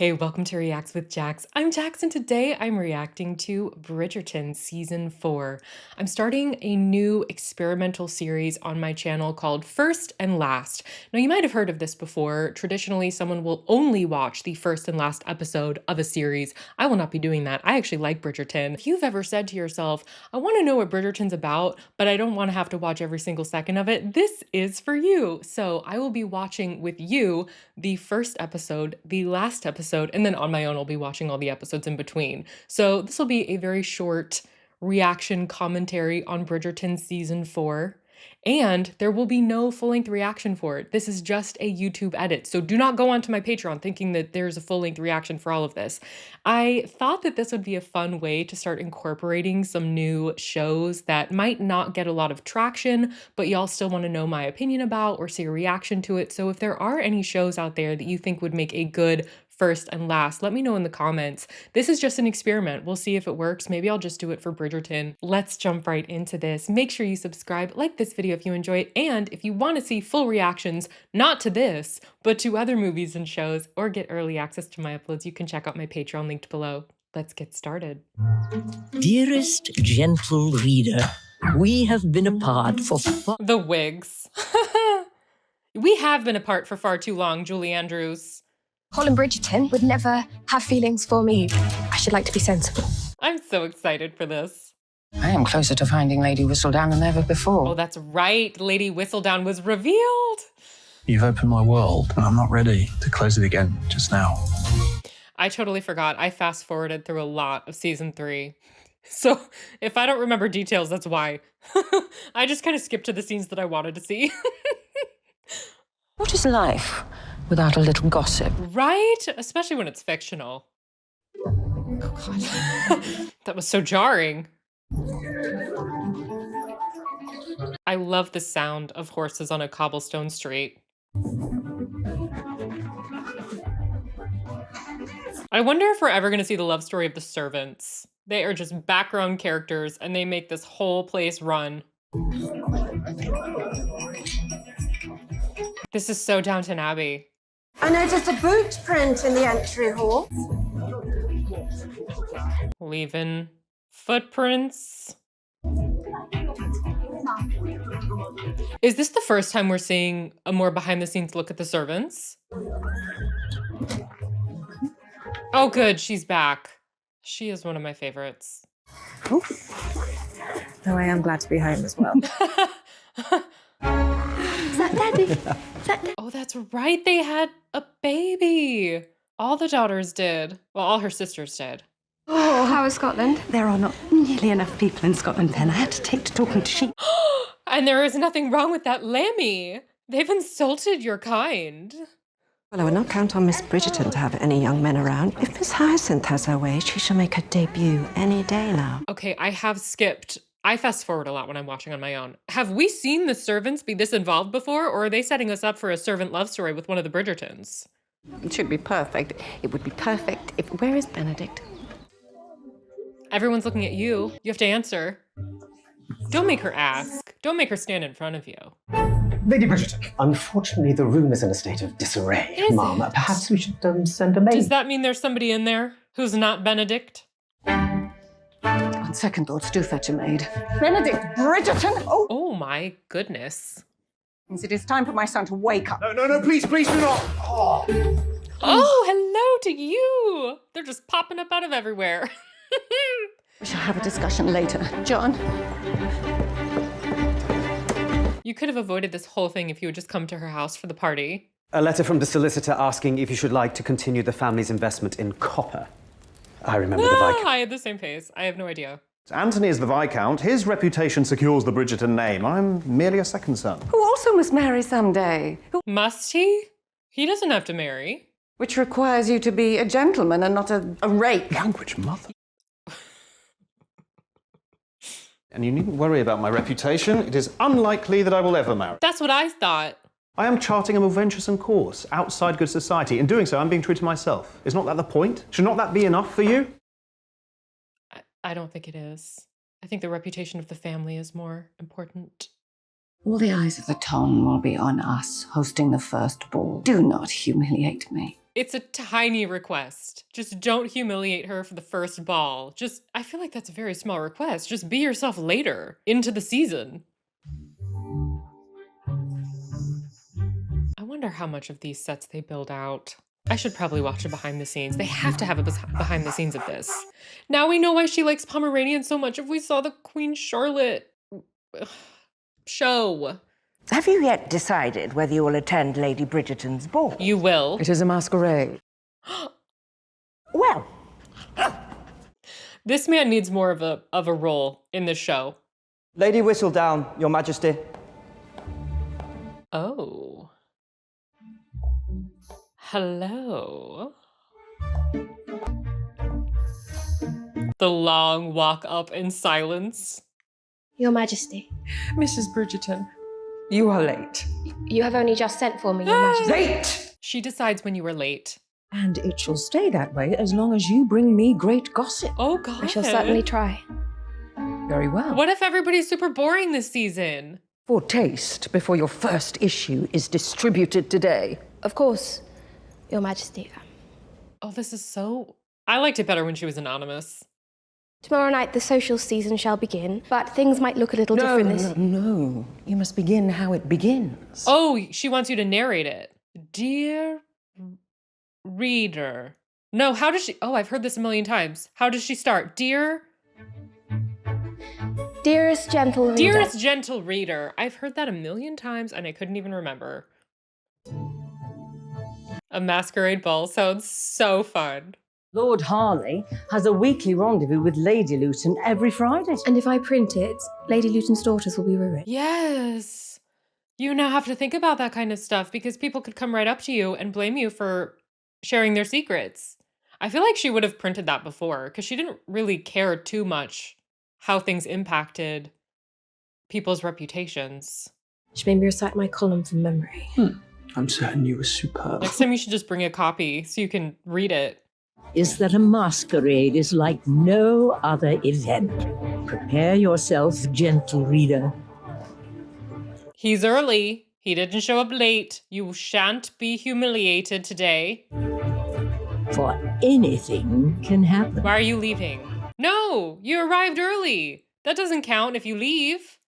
Hey, welcome to Reacts with Jax. I'm Jax, and today I'm reacting to Bridgerton Season 4. I'm starting a new experimental series on my channel called First and Last. Now, you might have heard of this before. Traditionally, someone will only watch the first and last episode of a series. I will not be doing that. I actually like Bridgerton. If you've ever said to yourself, I want to know what Bridgerton's about, but I don't want to have to watch every single second of it, this is for you. So I will be watching with you the first episode, the last episode, and then on my own, I'll be watching all the episodes in between. So this will be a very short reaction commentary on Bridgerton Season 4. And there will be no full-length reaction for it. This is just a YouTube edit. So do not go onto my Patreon thinking that there's a full-length reaction for all of this. I thought that this would be a fun way to start incorporating some new shows that might not get a lot of traction, but y'all still want to know my opinion about or see a reaction to it. So if there are any shows out there that you think would make a good first and last, let me know in the comments. This is just an experiment. We'll see if it works. Maybe I'll just do it for Bridgerton. Let's jump right into this. Make sure you subscribe, like this video if you enjoy it, and if you want to see full reactions, not to this, but to other movies and shows, or get early access to my uploads, you can check out my Patreon linked below. Let's get started. Dearest gentle reader, we have been apart for The wigs. We have been apart for far too long, Julie Andrews. Colin Bridgerton would never have feelings for me. I should like to be sensible. I'm so excited for this. I am closer to finding Lady Whistledown than ever before. Oh, that's right. Lady Whistledown was revealed. You've opened my world, and I'm not ready to close it again just now. I totally forgot. I fast forwarded through a lot of season 3. So if I don't remember details, that's why. I just kind of skipped to the scenes that I wanted to see. What is life without a little gossip? Right? Especially when it's fictional. Oh, God. That was so jarring. I love the sound of horses on a cobblestone street. I wonder if we're ever going to see the love story of the servants. They are just background characters, and they make this whole place run. This is so Downton Abbey. I noticed a boot print in the entry hall. Leaving footprints. Is this the first time we're seeing a more behind-the-scenes look at the servants? Oh, good, she's back. She is one of my favorites. Though I am glad to be home as well. Is that Daddy? Is that Daddy? Oh, that's right, they had a baby. All the daughters did. Well, all her sisters did. Oh, how is Scotland? There are not nearly enough people in Scotland, Pen. I had to take to talking to sheep. And there is nothing wrong with that Lammy. They've insulted your kind. Well, I would not count on Miss Bridgerton to have any young men around. If Miss Hyacinth has her way, she shall make her debut any day now. Okay, I have skipped. I fast forward a lot when I'm watching on my own. Have we seen the servants be this involved before, or are they setting us up for a servant love story with one of the Bridgertons? It should be perfect. It would be perfect if... Where is Benedict? Everyone's looking at you. You have to answer. Don't make her ask. Don't make her stand in front of you. Lady Bridgerton, unfortunately the room is in a state of disarray, Is Ma'am. it? Perhaps we should send a maid. Does that mean there's somebody in there who's not Benedict? On second thoughts, do fetch a maid. Benedict Bridgerton! Oh my goodness. Means it is time for my son to wake up. No, please do not! Oh. Oh, hello to you. They're just popping up out of everywhere. We shall have a discussion later. John? You could have avoided this whole thing if you had just come to her house for the party. A letter from the solicitor asking if you should like to continue the family's investment in copper. I remember the Viscount. I had the same face. I have no idea. Anthony is the Viscount. His reputation secures the Bridgerton name. I'm merely a second son. Who also must marry someday. Must he? He doesn't have to marry. Which requires you to be a gentleman and not a rake. Language, mother. And you needn't worry about my reputation. It is unlikely that I will ever marry. That's what I thought. I am charting a more venturesome course outside good society. In doing so, I'm being true to myself. Is not that the point? Should not that be enough for you? I don't think it is. I think the reputation of the family is more important. All the eyes of the town will be on us, hosting the first ball. Do not humiliate me. It's a tiny request. Just don't humiliate her for the first ball. I feel like that's a very small request. Just be yourself later into the season. I wonder how much of these sets they build out. I should probably watch a behind the scenes. They have to have a behind the scenes of this. Now we know why she likes Pomeranian so much if we saw the Queen Charlotte show. Have you yet decided whether you will attend Lady Bridgerton's ball? You will. It is a masquerade. Well, This man needs more of a role in this show. Lady Whistledown, Your Majesty. Oh. Hello. The long walk up in silence. Your Majesty. Mrs. Bridgerton, you are late. You have only just sent for me, Your Majesty. Late! She decides when you are late. And it shall stay that way as long as you bring me great gossip. Oh, God. I shall certainly try. Very well. What if everybody's super boring this season? For taste before your first issue is distributed today. Of course, Your Majesty. Oh, this is so... I liked it better when she was anonymous. Tomorrow night, the social season shall begin, but things might look a little different No. You must begin how it begins. Oh, she wants you to narrate it. Dear reader. No, how does she... Oh, I've heard this a million times. How does she start? Dearest gentle reader. Dearest gentle reader. I've heard that a million times and I couldn't even remember. A masquerade ball sounds so fun. Lord Harley has a weekly rendezvous with Lady Luton every Friday. And if I print it, Lady Luton's daughters will be ruined. Yes. You now have to think about that kind of stuff because people could come right up to you and blame you for sharing their secrets. I feel like she would have printed that before because she didn't really care too much how things impacted people's reputations. She made me recite my column from memory. I'm certain you were superb. Next time you should just bring a copy so you can read it. Is that a masquerade is like no other event. Prepare yourself, gentle reader. He's early. He didn't show up late. You shan't be humiliated today. For anything can happen. Why are you leaving? No, you arrived early. That doesn't count if you leave.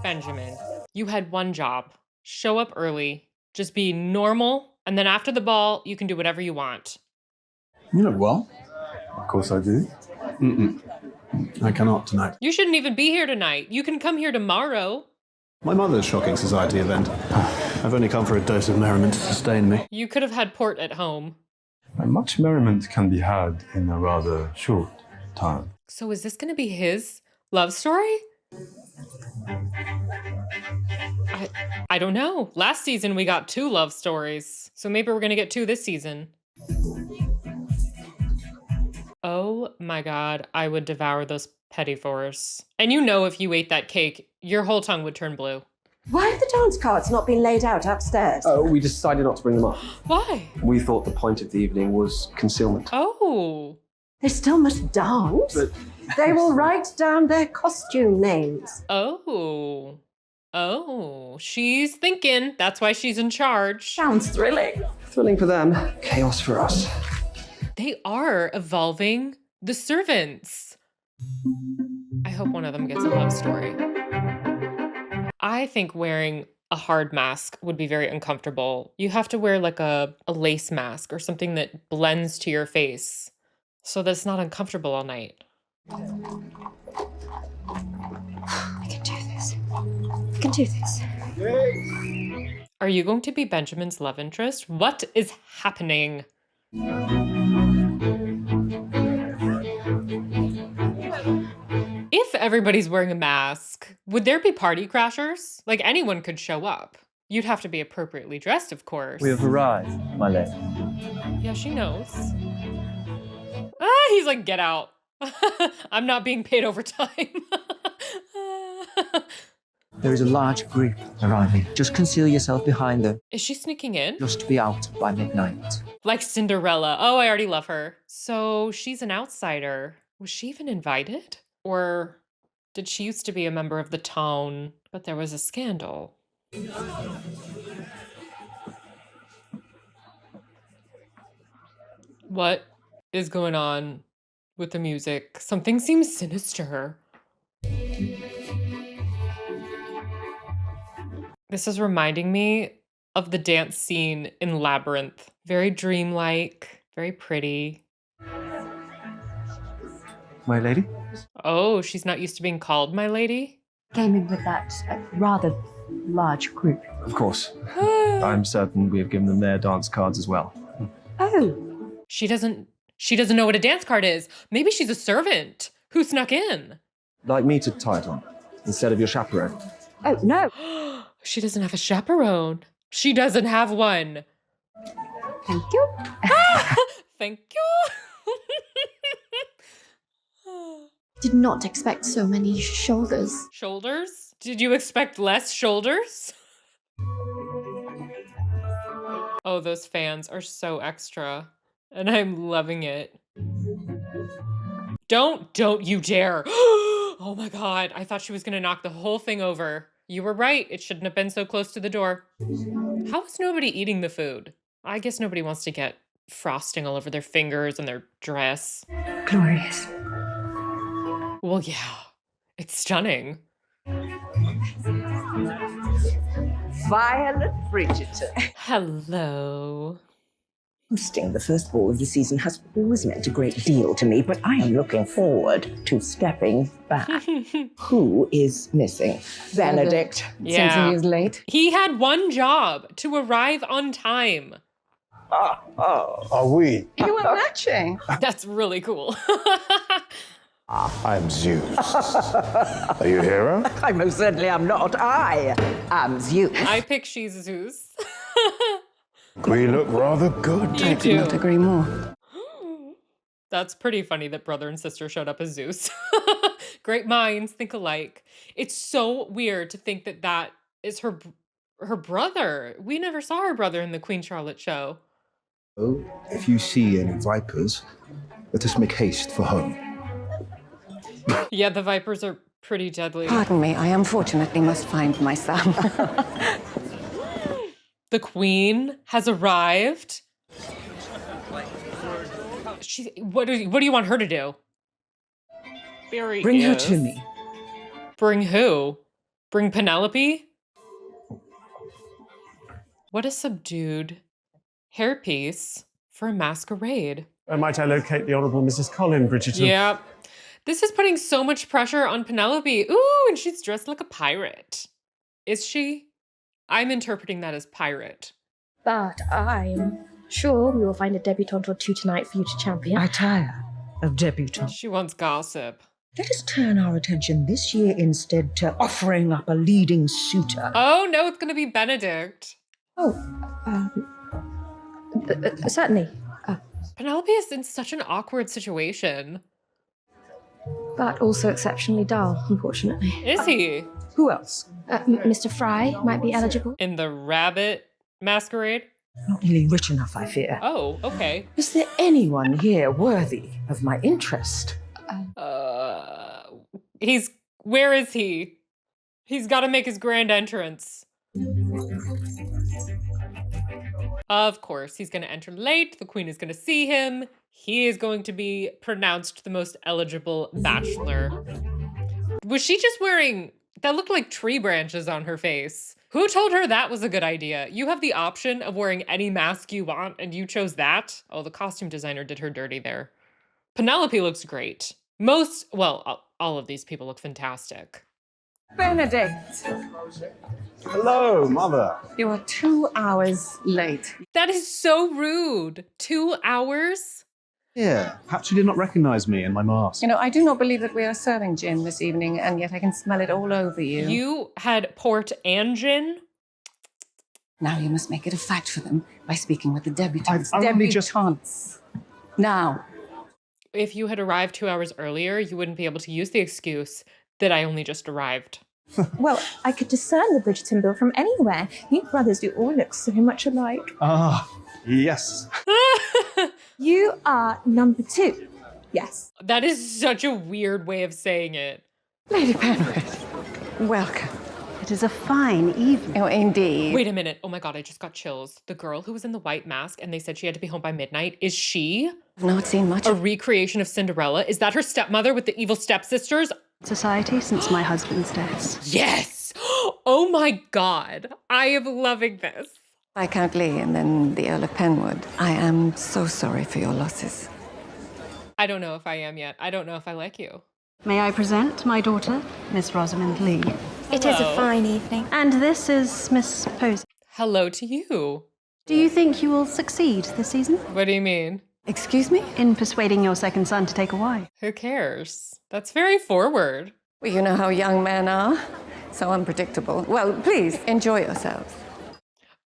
Benjamin, you had one job. Show up early. Just be normal. And then after the ball, you can do whatever you want. You know well. Of course I do. I cannot tonight. You shouldn't even be here tonight. You can come here tomorrow. My mother's shocking society event. I've only come for a dose of merriment to sustain me. You could have had port at home. Much merriment can be had in a rather short time. So is this going to be his love story? I don't know. Last season we got 2 love stories. So maybe we're going to get 2 this season. Oh my God, I would devour those petit fours. And you know if you ate that cake, your whole tongue would turn blue. Why have the dance cards not been laid out upstairs? Oh, we decided not to bring them up. Why? We thought the point of the evening was concealment. Oh. They still must dance. But they will write down their costume names. Oh. Oh. She's thinking. That's why she's in charge. Sounds thrilling. Thrilling for them, chaos for us. They are evolving the servants. I hope one of them gets a love story. I think wearing a hard mask would be very uncomfortable. You have to wear like a lace mask or something that blends to your face so that it's not uncomfortable all night. I can do this. I can do this. Are you going to be Benjamin's love interest? What is happening? If everybody's wearing a mask, would there be party crashers? Like anyone could show up. You'd have to be appropriately dressed, of course. We have arrived, my lady. Yeah, she knows. He's like, get out. I'm not being paid overtime. There is a large group arriving. Just conceal yourself behind them. Is she sneaking in? Just be out by midnight. Like Cinderella. Oh, I already love her. So she's an outsider. Was she even invited? Or did she used to be a member of the town, but there was a scandal? What is going on with the music? Something seems sinister. This is reminding me of the dance scene in Labyrinth. Very dreamlike, very pretty. My lady? Oh, she's not used to being called my lady? Came in with that rather large group. Of course. I'm certain we have given them their dance cards as well. Oh. She doesn't know what a dance card is. Maybe she's a servant who snuck in. Like me to tie it on, instead of your chaperone. Oh, no. She doesn't have a chaperone. She doesn't have one. Thank you. Thank you. Did not expect so many shoulders. Shoulders? Did you expect less shoulders? Oh, those fans are so extra. And I'm loving it. Don't you dare. Oh my God. I thought she was gonna knock the whole thing over. You were right. It shouldn't have been so close to the door. How is nobody eating the food? I guess nobody wants to get frosting all over their fingers and their dress. Glorious. Well, yeah. It's stunning. Violet Bridgerton. Hello. Hosting the first ball of the season has always meant a great deal to me, but I am looking forward to stepping back. Who is missing? Benedict. Yeah. Since he is late. He had one job, to arrive on time. Are we? You were matching. That's really cool. I'm Zeus. Are you a hero? I most certainly am not. I am Zeus. I pick she's Zeus. We look rather good. You Could not do. agree more. That's pretty funny that brother and sister showed up as Zeus. Great minds think alike. It's so weird to think that that is her brother. We never saw her brother in the Queen Charlotte show. Oh, if you see any vipers, let us make haste for home. Yeah, the vipers are pretty deadly. Pardon me, I unfortunately must find my son. The queen has arrived. What do you want her to do? Bring her to me. Bring who? Bring Penelope? What a subdued hairpiece for a masquerade. Might I locate the Honourable Mrs. Colin, Bridgerton? Yeah. This is putting so much pressure on Penelope. Ooh, and she's dressed like a pirate. Is she? I'm interpreting that as pirate. But I'm sure we will find a debutante or two tonight for you to champion. I tire of debutantes. She wants gossip. Let us turn our attention this year instead to offering up a leading suitor. Oh, no, it's going to be Benedict. Certainly. Penelope is in such an awkward situation. But also exceptionally dull, unfortunately. Is he? Who else? Mr. Fry might be eligible. In the rabbit masquerade? Not nearly rich enough, I fear. Oh, okay. Is there anyone here worthy of my interest? Where is he? He's got to make his grand entrance. Of course, he's going to enter late. The queen is going to see him. He is going to be pronounced the most eligible bachelor. Was she just wearing... That looked like tree branches on her face. Who told her that was a good idea? You have the option of wearing any mask you want, and you chose that? Oh, the costume designer did her dirty there. Penelope looks great. All of these people look fantastic. Benedict, Hello, mother. you are 2 hours late. That is so rude. 2 hours? Yeah, perhaps you did not recognise me in my mask. You know, I do not believe that we are serving gin this evening, and yet I can smell it all over you. You had port and gin? Now you must make it a fact for them by speaking with the debutantes. I only just- Debutantes. Now. If you had arrived 2 hours earlier, you wouldn't be able to use the excuse that I only just arrived. Well, I could discern the Bridgerton bill from anywhere. You brothers do all look so much alike. Ah, yes. You are number 2. Yes. That is such a weird way of saying it. Lady Penrith, welcome. It is a fine evening. Oh, indeed. Wait a minute. Oh my God, I just got chills. The girl who was in the white mask and they said she had to be home by midnight, is she I've not seen much a recreation of Cinderella? Is that her stepmother with the evil stepsisters? Society since my husband's death. Yes! Oh my God. I am loving this. Viscount Lee and then the Earl of Penwood. I am so sorry for your losses. I don't know if I am yet. I don't know if I like you. May I present my daughter, Miss Rosamond Lee? It is a fine evening. And this is Miss Posey. Hello to you. Do you think you will succeed this season? What do you mean? Excuse me? In persuading your second son to take a wife. Who cares? That's very forward. Well, you know how young men are. So unpredictable. Well, please, enjoy yourselves.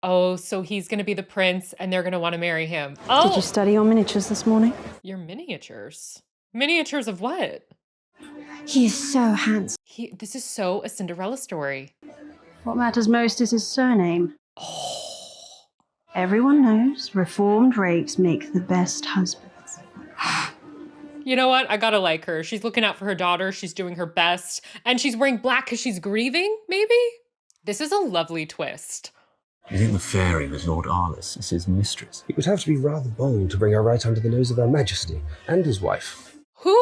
Oh, so he's going to be the prince and they're going to want to marry him. Oh! Did you study your miniatures this morning? Your miniatures? Miniatures of what? He is so handsome. This is so a Cinderella story. What matters most is his surname. Everyone knows reformed rakes make the best husbands. You know what? I gotta like her. She's looking out for her daughter. She's doing her best. And she's wearing black because she's grieving, maybe? This is a lovely twist. You think the fairy was Lord Arliss as his mistress? It would have to be rather bold to bring her right under the nose of Her Majesty and his wife. Who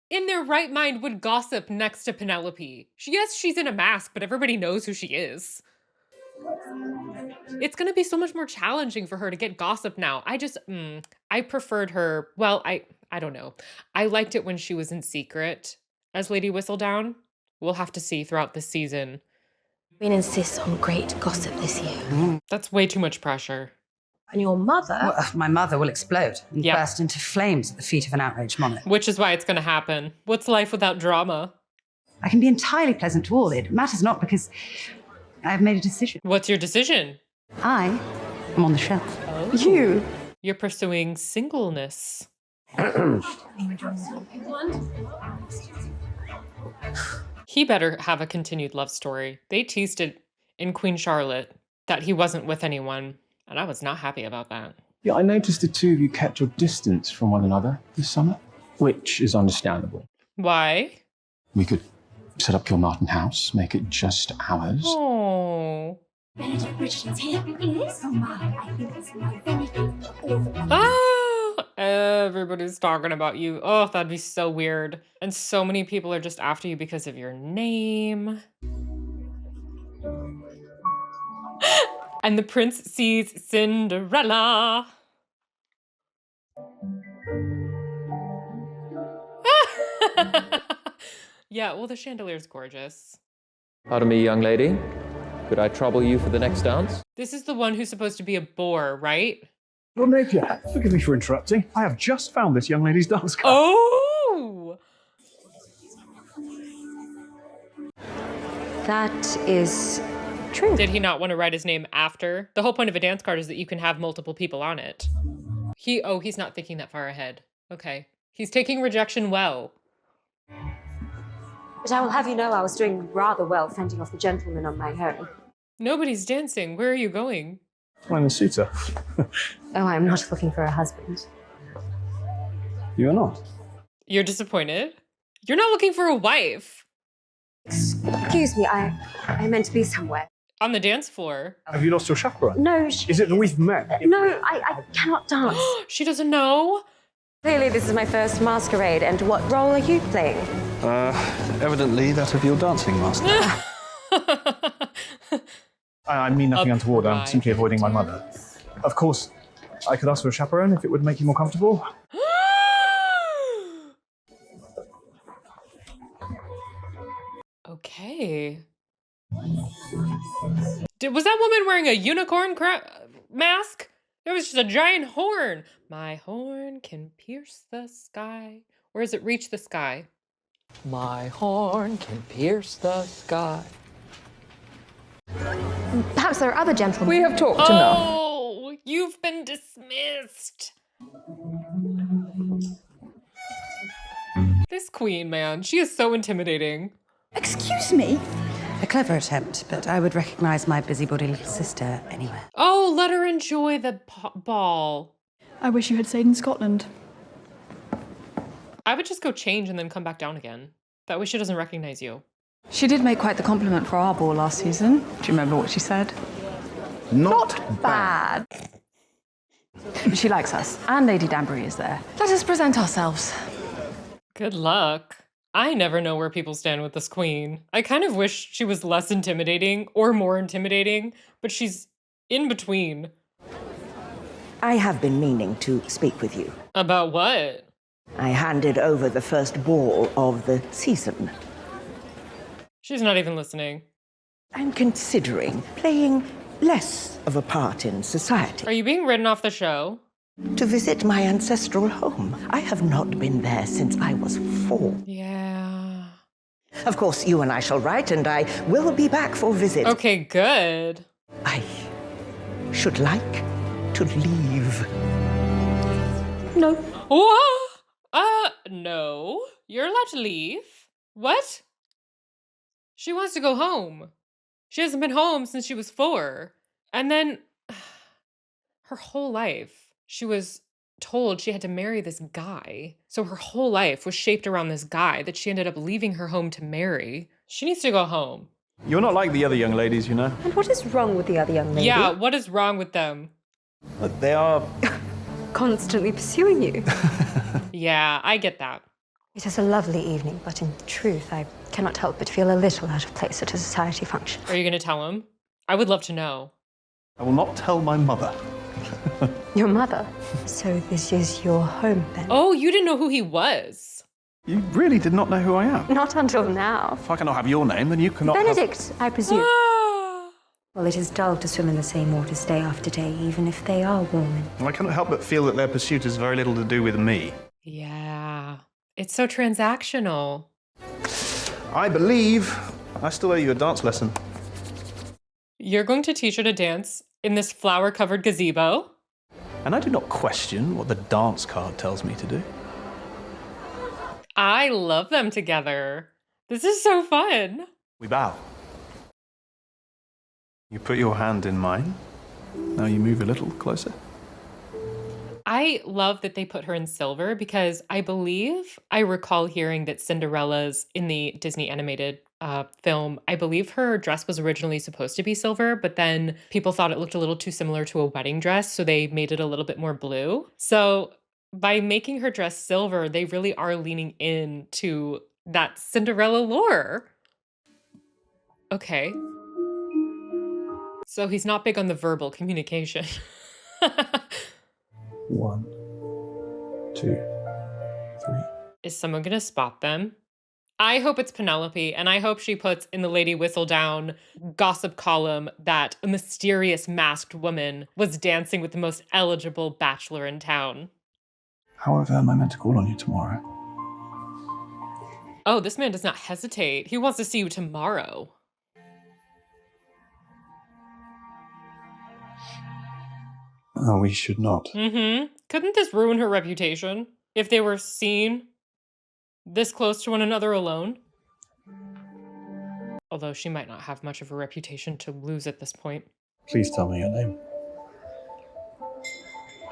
in their right mind would gossip next to Penelope? Yes, she's in a mask, but everybody knows who she is. It's gonna be so much more challenging for her to get gossip now. I preferred her, well, I don't know. I liked it when she was in secret as Lady Whistledown. We'll have to see throughout the season. Queen insists on great gossip this year. That's way too much pressure. And your mother... Well, my mother will explode and burst into flames at the feet of an outraged monarch. Which is why it's going to happen. What's life without drama? I can be entirely pleasant to all. It matters not because I have made a decision. What's your decision? I am on the shelf. Oh. You? You're pursuing singleness. He better have a continued love story. They teased it in Queen Charlotte that he wasn't with anyone, and I was not happy about that. Yeah, I noticed the two of you kept your distance from one another this summer, which is understandable. Why? We could set up Kilmartin House, make it just ours. Oh. Benedict Bridgerton's here. It is? Oh my, I think it's my very favorite. Ah, everybody's talking about you. Oh, that'd be so weird. And so many people are just after you because of your name. And the prince sees Cinderella. Yeah, well, the chandelier's gorgeous. Pardon me, young lady. Could I trouble you for the next dance? This is the one who's supposed to be a boar, right? Lord Napier, forgive me for interrupting. I have just found this young lady's dance card. Oh! That is true. Did he not want to write his name after? The whole point of a dance card is that you can have multiple people on it. He's not thinking that far ahead. Okay. He's taking rejection well. But I will have you know I was doing rather well fending off the gentleman on my own. Nobody's dancing. Where are you going? I'm a suitor. Oh, I'm not looking for a husband. You're not? You're disappointed? You're not looking for a wife. Excuse me, I meant to be somewhere. On the dance floor. Have you lost your chaperone? No, Is it that we've met? No, I cannot dance. She doesn't know? Clearly, this is my first masquerade, and what role are you playing? Evidently that of your dancing master. I mean nothing untoward. I'm simply avoiding my mother. Of course, I could ask for a chaperone if it would make you more comfortable. Okay. Was that woman wearing a unicorn mask? It was just a giant horn. My horn can pierce the sky. Or does it reach the sky? My horn can pierce the sky. Perhaps there are other gentlemen. We have talked enough. Oh, you've been dismissed. This queen, man, she is so intimidating. Excuse me? A clever attempt, but I would recognize my busybody little sister anywhere. Oh, let her enjoy the ball. I wish you had stayed in Scotland. I would just go change and then come back down again. That way she doesn't recognize you. She did make quite the compliment for our ball last season. Do you remember what she said? Not Bad. She likes us, and Lady Danbury is there. Let us present ourselves. Good luck. I never know where people stand with this queen. I kind of wish she was less intimidating or more intimidating, but she's in between. I have been meaning to speak with you. About what? I handed over the first ball of the season. She's not even listening. I'm considering playing less of a part in society. Are you being written off the show? To visit my ancestral home. I have not been there since I was 4. Yeah. Of course, you and I shall write, and I will be back for visits. Okay, good. I should like to leave. No. What? No. You're allowed to leave. What? She wants to go home. She hasn't been home since she was 4. And then her whole life, she was told she had to marry this guy. So her whole life was shaped around this guy that she ended up leaving her home to marry. She needs to go home. You're not like the other young ladies, you know. And what is wrong with the other young lady? Yeah, what is wrong with them? But they are constantly pursuing you. Yeah, I get that. It is a lovely evening, but in truth, I cannot help but feel a little out of place at a society function. Are you going to tell him? I would love to know. I will not tell my mother. Your mother? So this is your home, then? Oh, you didn't know who he was. You really did not know who I am. Not until now. If I cannot have your name, then you cannot Benedict, I presume. Well, it is dull to swim in the same waters day after day, even if they are warm. I cannot help but feel that their pursuit has very little to do with me. Yeah, it's so transactional. I believe I still owe you a dance lesson. You're going to teach her to dance in this flower-covered gazebo? And I do not question what the dance card tells me to do. I love them together. This is so fun. We bow. You put your hand in mine. Now you move a little closer. I love that they put her in silver because I believe I recall hearing that Cinderella's in the Disney animated film, I believe her dress was originally supposed to be silver, but then people thought it looked a little too similar to a wedding dress, so they made it a little bit more blue. So by making her dress silver, they really are leaning into that Cinderella lore. Okay. So he's not big on the verbal communication. 1, 2, 3. Is someone gonna spot them? I hope it's Penelope, and I hope she puts in the Lady Whistledown gossip column that a mysterious masked woman was dancing with the most eligible bachelor in town. However, am I meant to call on you tomorrow? Oh, this man does not hesitate. He wants to see you tomorrow. Oh, we should not. Couldn't this ruin her reputation if they were seen this close to one another alone? Although she might not have much of a reputation to lose at this point. Please tell me your name.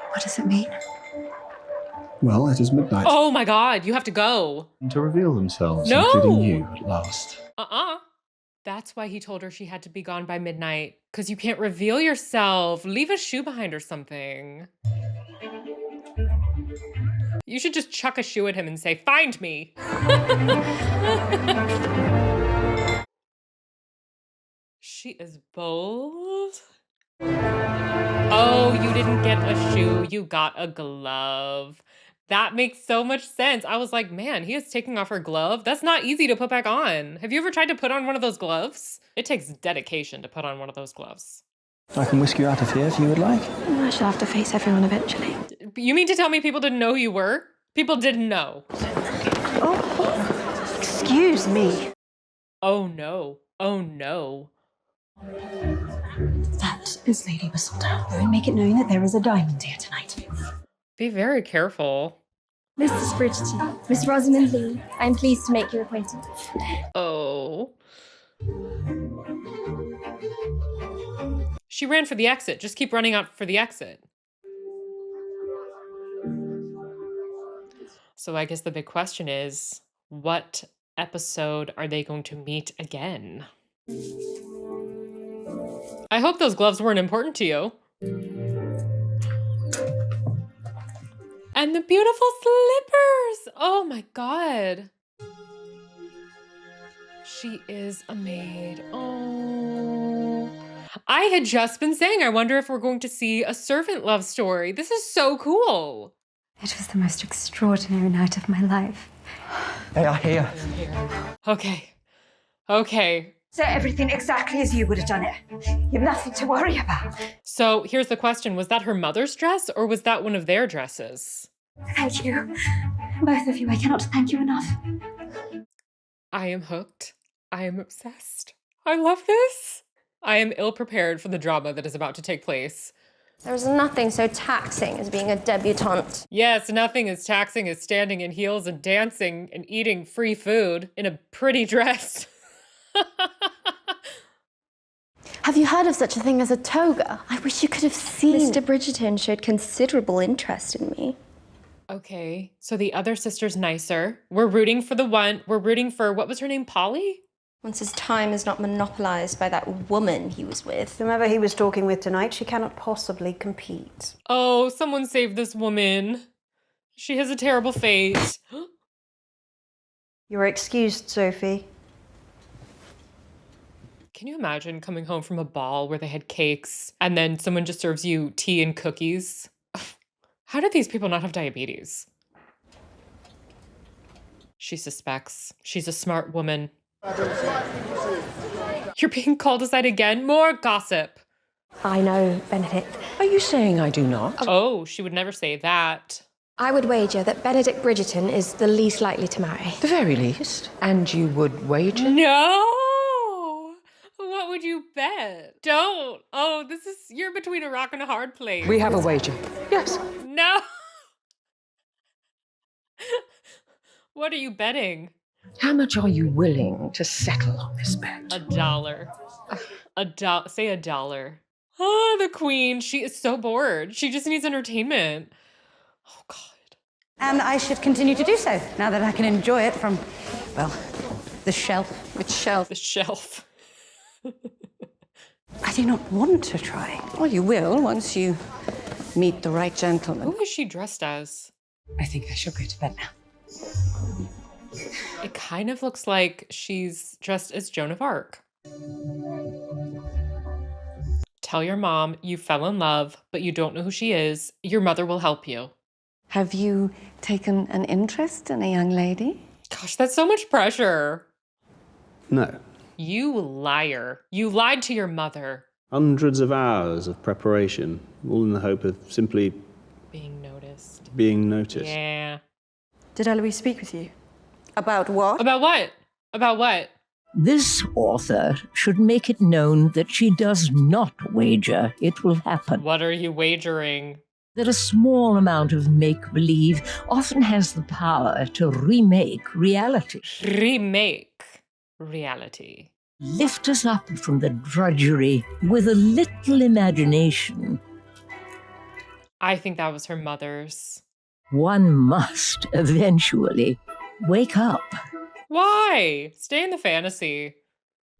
What does it mean? Well, it is midnight. Oh my god, you have to go. To reveal themselves, No! including you, at last. That's why he told her she had to be gone by midnight. Because you can't reveal yourself. Leave a shoe behind or something. You should just chuck a shoe at him and say, "Find me." She is bold. Oh, you didn't get a shoe. You got a glove. That makes so much sense. I was like, man, he is taking off her glove. That's not easy to put back on. Have you ever tried to put on one of those gloves? It takes dedication to put on one of those gloves. I can whisk you out of here if you would like. I shall have to face everyone eventually. You mean to tell me people didn't know who you were? People didn't know. Oh, excuse me. Oh no. Oh no. That is Lady Whistledown. Go and make it known that there is a diamond here tonight. Be very careful. Mrs. Bridgerton, Miss Rosamond Lee, I'm pleased to make your acquaintance. Oh. She ran for the exit. Just keep running out for the exit. So I guess the big question is, what episode are they going to meet again? I hope those gloves weren't important to you. And the beautiful slippers! Oh my god. She is a maid. Oh. I had just been saying, I wonder if we're going to see a servant love story. This is so cool. It was the most extraordinary night of my life. They are here. Okay. Okay. So everything exactly as you would have done it. You've nothing to worry about. So here's the question. Was that her mother's dress or was that one of their dresses? Thank you. Both of you, I cannot thank you enough. I am hooked. I am obsessed. I love this. I am ill-prepared for the drama that is about to take place. There's nothing so taxing as being a debutante. Yes, nothing as taxing as standing in heels and dancing and eating free food in a pretty dress. Have you heard of such a thing as a toga? I wish you could have seen. Mr. Bridgerton showed considerable interest in me. Okay, so the other sister's nicer. We're rooting for what was her name, Polly? Once his time is not monopolized by that woman he was with. Whomever he was talking with tonight, she cannot possibly compete. Oh, someone save this woman. She has a terrible fate. You're excused, Sophie. Can you imagine coming home from a ball where they had cakes and then someone just serves you tea and cookies? How did these people not have diabetes? She suspects. She's a smart woman. You're being called aside again? More gossip. I know Benedict. Are you saying I do not? Oh, she would never say that. I would wager that Benedict Bridgerton is the least likely to marry. The very least. And you would wager? No! What would you bet? Don't. Oh, you're between a rock and a hard place. We have a wager. Yes. No. What are you betting? How much are you willing to settle on this bet? $1. Say $1. Oh, the queen. She is so bored. She just needs entertainment. Oh, God. And I should continue to do so, now that I can enjoy it from, well, the shelf. Which shelf? The shelf. I do not want to try. Well, you will once you meet the right gentleman. Who is she dressed as? I think I shall go to bed now. It kind of looks like she's dressed as Joan of Arc. Tell your mom you fell in love, but you don't know who she is. Your mother will help you. Have you taken an interest in a young lady? Gosh, that's so much pressure. No. You liar. You lied to your mother. Hundreds of hours of preparation, all in the hope of simply being noticed. Yeah. Did Eloise speak with you? About what? About what? About what? This author should make it known that she does not wager it will happen. What are you wagering? That a small amount of make-believe often has the power to remake reality. Remake reality. Lift us up from the drudgery with a little imagination. I think that was her mother's. One must eventually wake up. Why? Stay in the fantasy.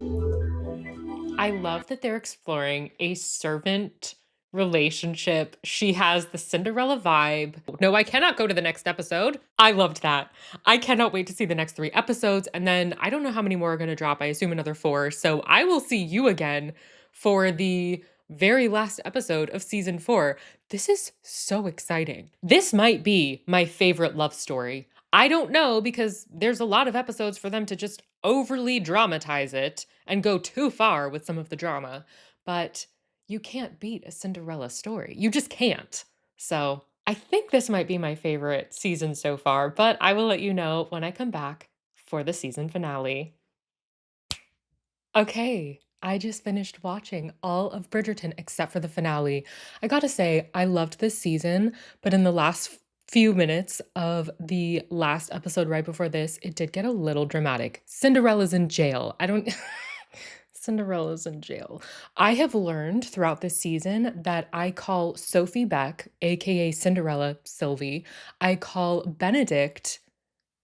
I love that they're exploring a servant relationship. She has the Cinderella vibe. No, I cannot go to the next episode. I loved that. I cannot wait to see the next 3 episodes. And then I don't know how many more are going to drop. I assume another 4. So I will see you again for the very last episode of season 4. This is so exciting. This might be my favorite love story. I don't know because there's a lot of episodes for them to just overly dramatize it and go too far with some of the drama. But you can't beat a Cinderella story. You just can't. So I think this might be my favorite season so far, but I will let you know when I come back for the season finale. Okay, I just finished watching all of Bridgerton except for the finale. I gotta say, I loved this season, but in the last few minutes of the last episode right before this, it did get a little dramatic. Cinderella's in jail. Cinderella's in jail. I have learned throughout this season that I call Sophie Beck, aka Cinderella, Sylvie. I call Benedict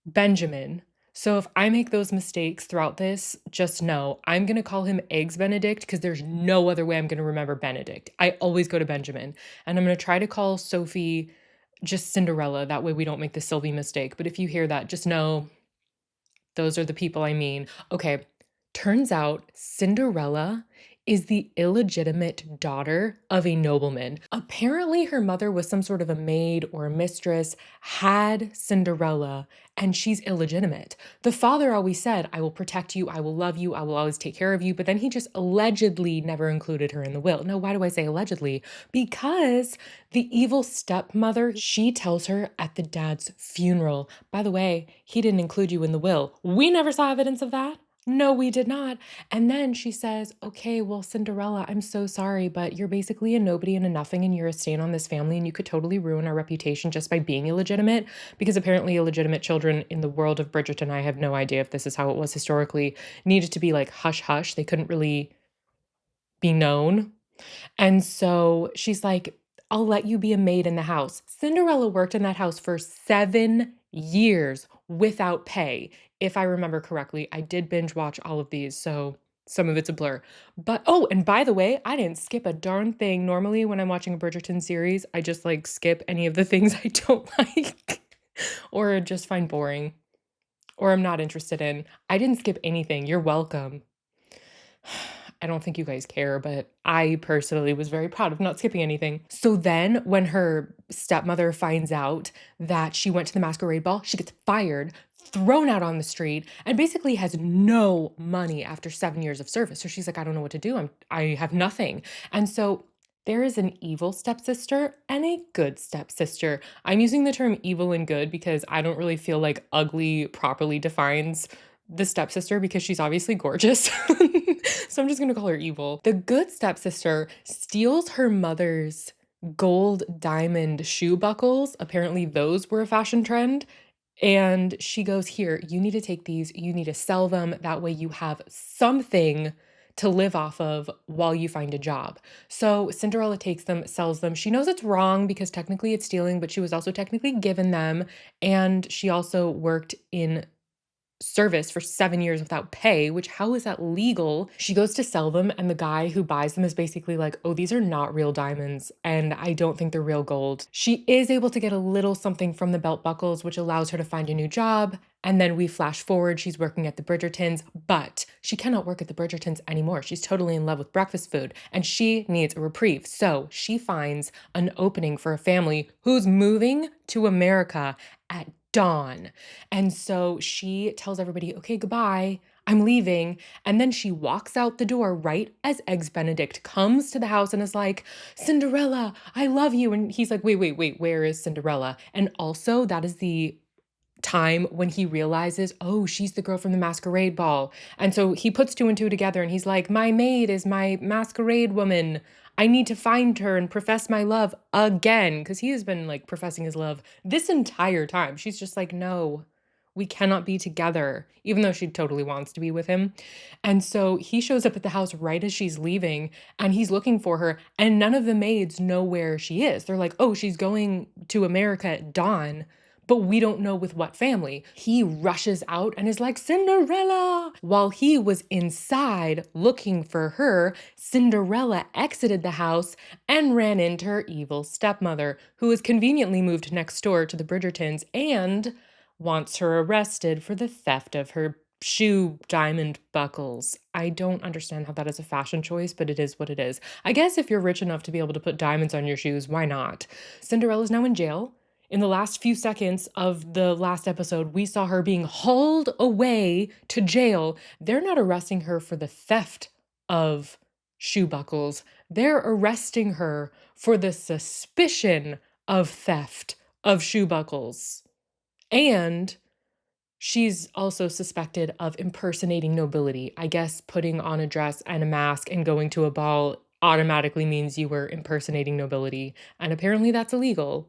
Benjamin. So if I make those mistakes throughout this, just know I'm going to call him Eggs Benedict because there's no other way I'm going to remember Benedict. I always go to Benjamin. And I'm going to try to call Sophie just Cinderella. That way we don't make the Sylvie mistake. But if you hear that, just know those are the people I mean. Okay, turns out Cinderella is the illegitimate daughter of a nobleman. Apparently, her mother was some sort of a maid or a mistress, had Cinderella, and she's illegitimate. The father always said, I will protect you, I will love you, I will always take care of you, but then he just allegedly never included her in the will. No, why do I say allegedly? Because the evil stepmother, she tells her at the dad's funeral, by the way, he didn't include you in the will. We never saw evidence of that. No, we did not. And then she says, okay, well, Cinderella, I'm so sorry, but you're basically a nobody and a nothing, and you're a stain on this family, and you could totally ruin our reputation just by being illegitimate, because apparently illegitimate children in the world of Bridgerton, I have no idea if this is how it was historically, needed to be like hush-hush. They couldn't really be known. And so she's like, I'll let you be a maid in the house. Cinderella worked in that house for 7 years without pay. If I remember correctly, I did binge watch all of these, so some of it's a blur. But, oh, and by the way, I didn't skip a darn thing. Normally when I'm watching a Bridgerton series, I just like skip any of the things I don't like or just find boring or I'm not interested in. I didn't skip anything. You're welcome. I don't think you guys care, but I personally was very proud of not skipping anything. So then when her stepmother finds out that she went to the masquerade ball, she gets fired, thrown out on the street, and basically has no money after 7 years of service. So she's like, I don't know what to do. I have nothing. And so there is an evil stepsister and a good stepsister. I'm using the term evil and good because I don't really feel like ugly properly defines the stepsister because she's obviously gorgeous. So I'm just gonna call her evil. The good stepsister steals her mother's gold diamond shoe buckles. Apparently those were a fashion trend. And she goes, here, you need to take these, you need to sell them. That way you have something to live off of while you find a job. So Cinderella takes them, sells them. She knows it's wrong because technically it's stealing, but she was also technically given them. And she also worked in service for 7 years without pay, which how is that legal? She goes to sell them and the guy who buys them is basically like, oh, these are not real diamonds and I don't think they're real gold. She is able to get a little something from the belt buckles, which allows her to find a new job. And then we flash forward, she's working at the Bridgertons, but she cannot work at the Bridgertons anymore. She's totally in love with breakfast food and she needs a reprieve. So she finds an opening for a family who's moving to America at dawn. And so she tells everybody, okay, goodbye, I'm leaving. And then she walks out the door right as Eggs Benedict comes to the house and is like, Cinderella, I love you. And he's like, wait, where is Cinderella? And also that is the time when he realizes, oh, she's the girl from the masquerade ball. And so he puts two and two together and he's like, my maid is my masquerade woman. I need to find her and profess my love again. Because he has been like professing his love this entire time. She's just like, no, we cannot be together, even though she totally wants to be with him. And so he shows up at the house right as she's leaving and he's looking for her. And none of the maids know where she is. They're like, oh, she's going to America at dawn, but we don't know with what family. He rushes out and is like, Cinderella! While he was inside looking for her, Cinderella exited the house and ran into her evil stepmother, who is conveniently moved next door to the Bridgertons and wants her arrested for the theft of her shoe diamond buckles. I don't understand how that is a fashion choice, but it is what it is. I guess if you're rich enough to be able to put diamonds on your shoes, why not? Cinderella's now in jail. In the last few seconds of the last episode, we saw her being hauled away to jail. They're not arresting her for the theft of shoe buckles. They're arresting her for the suspicion of theft of shoe buckles. And she's also suspected of impersonating nobility. I guess putting on a dress and a mask and going to a ball automatically means you were impersonating nobility. And apparently that's illegal.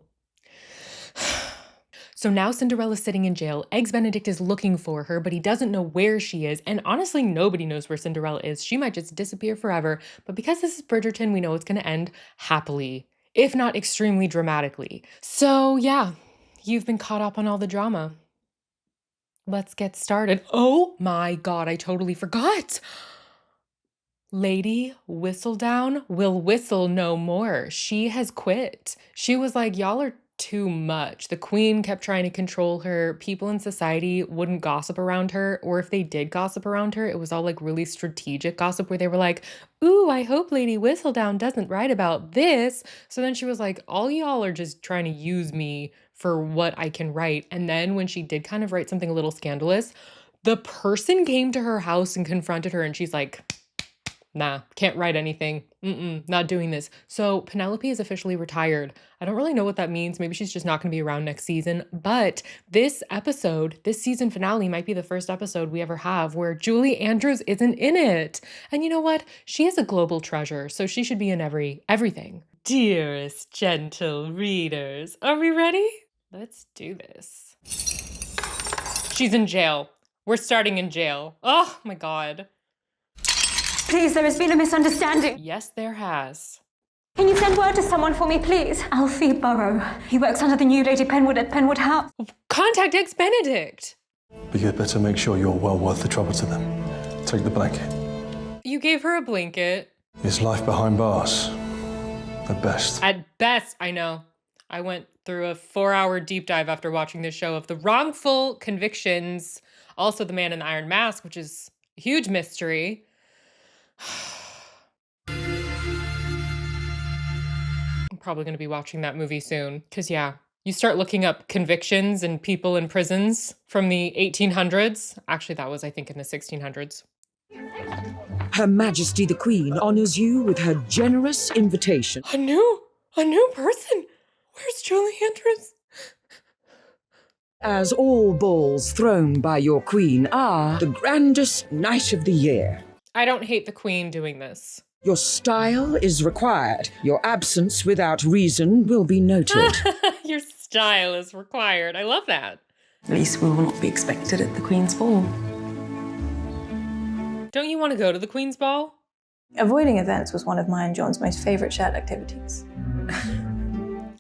So now Cinderella's sitting in jail. Eggs Benedict is looking for her, but he doesn't know where she is. And honestly, nobody knows where Cinderella is. She might just disappear forever. But because this is Bridgerton, we know it's going to end happily, if not extremely dramatically. So yeah, you've been caught up on all the drama. Let's get started. Oh my God, I totally forgot. Lady Whistledown will whistle no more. She has quit. She was like, y'all are too much. The queen kept trying to control her. People in society wouldn't gossip around her, or if they did gossip around her, it was all like really strategic gossip where they were like, ooh, I hope Lady Whistledown doesn't write about this. So then she was like, all y'all are just trying to use me for what I can write. And then when she did kind of write something a little scandalous, the person came to her house and confronted her, and she's like, nah, can't write anything. Not doing this. So Penelope is officially retired. I don't really know what that means. Maybe she's just not going to be around next season. But this episode, this season finale might be the first episode we ever have where Julie Andrews isn't in it. And you know what? She is a global treasure, so she should be in everything. Dearest gentle readers, are we ready? Let's do this. She's in jail. We're starting in jail. Oh my God. Please, there has been a misunderstanding. Yes, there has. Can you send word to someone for me, please? Alfie Burrow. He works under the new Lady Penwood at Penwood House. Contact ex-Benedict. But you'd better make sure you're well worth the trouble to them. Take the blanket. You gave her a blanket. It's life behind bars. At best. At best, I know. I went through a 4-hour deep dive after watching this show of the wrongful convictions. Also The Man in the Iron Mask, which is a huge mystery. I'm probably going to be watching that movie soon. Because, yeah, you start looking up convictions and people in prisons from the 1800s. Actually, that was, I think, in the 1600s. Her Majesty the Queen honors you with her generous invitation. A new person? Where's Julie Andrews? As all balls thrown by your queen are the grandest night of the year. I don't hate the queen doing this. Your style is required. Your absence without reason will be noted. Your style is required. I love that. At least we will not be expected at the Queen's Ball. Don't you want to go to the Queen's Ball? Avoiding events was one of my and John's most favorite shared activities.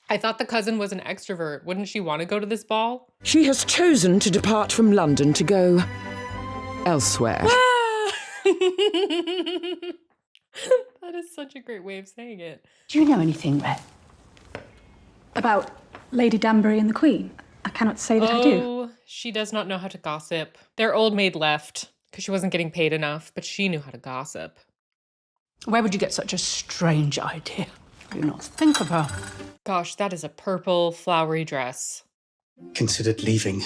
I thought the cousin was an extrovert. Wouldn't she want to go to this ball? She has chosen to depart from London to go elsewhere. That is such a great way of saying it. Do you know anything, Red? About Lady Danbury and the Queen? I cannot say that I do. Oh, she does not know how to gossip. Their old maid left because she wasn't getting paid enough, but she knew how to gossip. Where would you get such a strange idea? Do not think of her. Gosh, that is a purple flowery dress. Considered leaving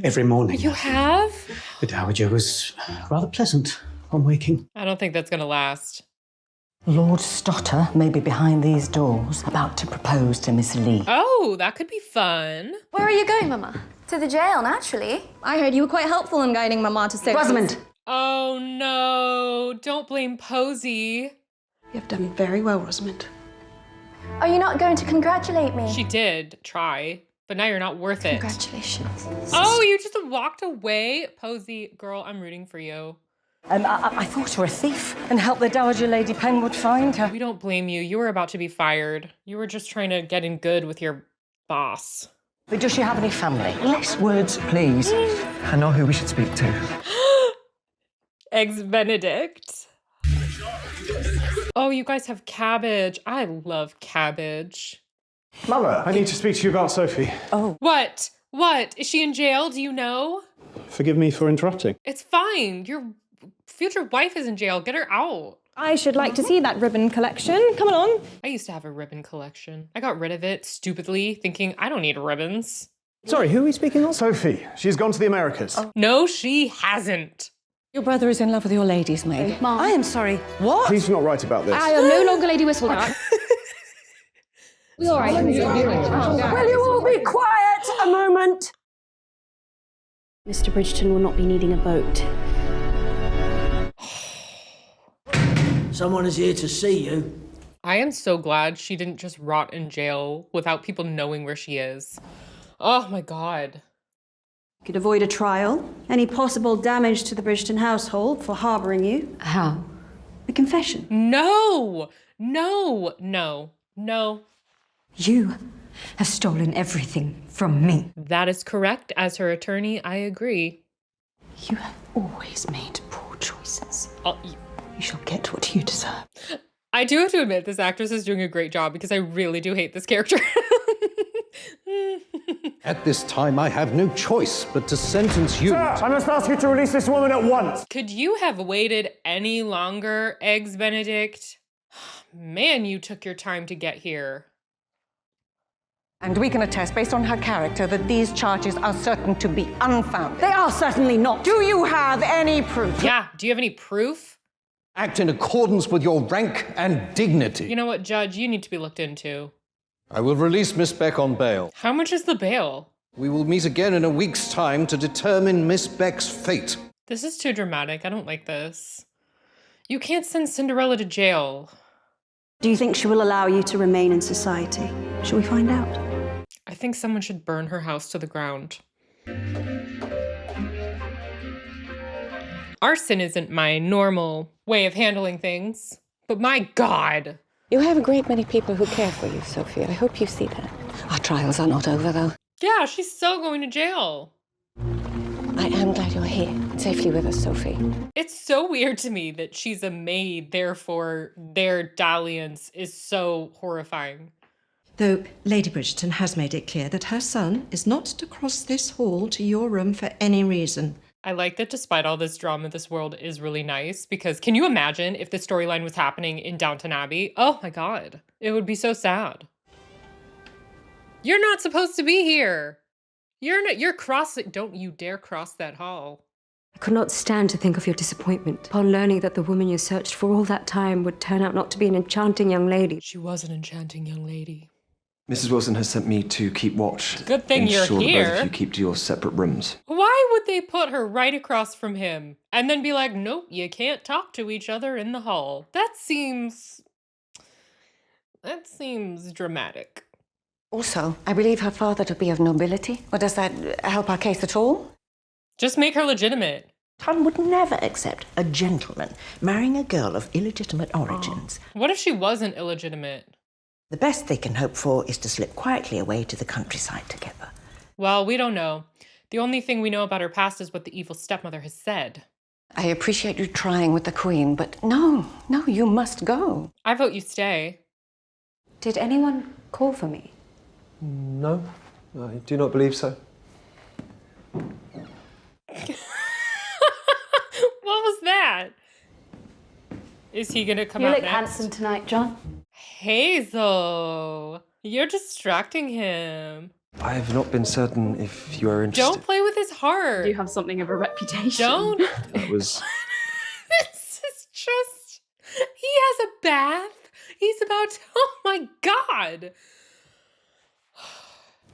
every morning. You have? The Dowager was rather pleasant on waking. I don't think that's going to last. Lord Stotter may be behind these doors, about to propose to Miss Lee. Oh, that could be fun. Where are you going, Mama? To the jail, naturally. I heard you were quite helpful in guiding Mama to safety. Rosamond! Oh no, don't blame Posey. You have done very well, Rosamond. Are you not going to congratulate me? She did try, but now you're not worth it. Congratulations. Oh, you just walked away? Posey, girl, I'm rooting for you. I thought her a thief and helped the Dowager Lady Penwood find her. We don't blame you. You were about to be fired. You were just trying to get in good with your boss. But does she have any family? Less words, please. I know who we should speak to. Ex-Benedict. Oh, you guys have cabbage. I love cabbage. Mother, I need to speak to you about Sophie. Oh. What? What? Is she in jail? Do you know? Forgive me for interrupting. It's fine. Your future wife is in jail. Get her out. I should like to see that ribbon collection. Come along. I used to have a ribbon collection. I got rid of it stupidly, thinking I don't need ribbons. Sorry, who are we speaking of? Sophie. She's gone to the Americas. Oh. No, she hasn't. Your brother is in love with your lady's maid. Mom. I am sorry. What? Please do not write about this. I am no longer Lady Whistledown. We all right? Will you all be quiet a moment? Mr. Bridgerton will not be needing a boat. Someone is here to see you. I am so glad she didn't just rot in jail without people knowing where she is. Oh my God. Could avoid a trial, any possible damage to the Bridgerton household for harbouring you. How? A confession. No, no, no, no. You has stolen everything from me. That is correct. As her attorney, I agree. You have always made poor choices. Oh, you shall get what you deserve. I do have to admit, this actress is doing a great job because I really do hate this character. At this time, I have no choice but to sentence you. Sir, I must ask you to release this woman at once. Could you have waited any longer, Eggs Benedict? Man, you took your time to get here. And we can attest, based on her character, that these charges are certain to be unfounded. They are certainly not. Do you have any proof? Yeah, do you have any proof? Act in accordance with your rank and dignity. You know what, Judge? You need to be looked into. I will release Miss Beck on bail. How much is the bail? We will meet again in a week's time to determine Miss Beck's fate. This is too dramatic. I don't like this. You can't send Cinderella to jail. Do you think she will allow you to remain in society? Shall we find out? I think someone should burn her house to the ground. Arson isn't my normal way of handling things, but my God. You have a great many people who care for you, Sophie. I hope you see that. Our trials are not over, though. Yeah, she's so going to jail. I am glad you're here, safely with us, Sophie. It's so weird to me that she's a maid, therefore their dalliance is so horrifying. Though Lady Bridgerton has made it clear that her son is not to cross this hall to your room for any reason. I like that despite all this drama, this world is really nice, because can you imagine if this storyline was happening in Downton Abbey? Oh my God, it would be so sad. You're not supposed to be here. You're crossing, don't you dare cross that hall. I could not stand to think of your disappointment upon learning that the woman you searched for all that time would turn out not to be an enchanting young lady. She was an enchanting young lady. Mrs. Wilson has sent me to keep watch. Good thing you're ensure that both here. of you keep to your separate rooms. Why would they put her right across from him and then be like, nope, you can't talk to each other in the hall? That seems dramatic. Also, I believe her father to be of nobility. Or does that help our case at all? Just make her legitimate. Tom would never accept a gentleman marrying a girl of illegitimate origins. What if she wasn't illegitimate? The best they can hope for is to slip quietly away to the countryside together. Well, we don't know. The only thing we know about her past is what the evil stepmother has said. I appreciate you trying with the Queen, but no, you must go. I vote you stay. Did anyone call for me? No, I do not believe so. What was that? Is he gonna come out You look next? handsome tonight, John. Hazel, you're distracting him. I have not been certain if you are interested. Don't play with his heart. You have something of a reputation. Don't. That was... This is just... He has a bath. He's about to... Oh my God.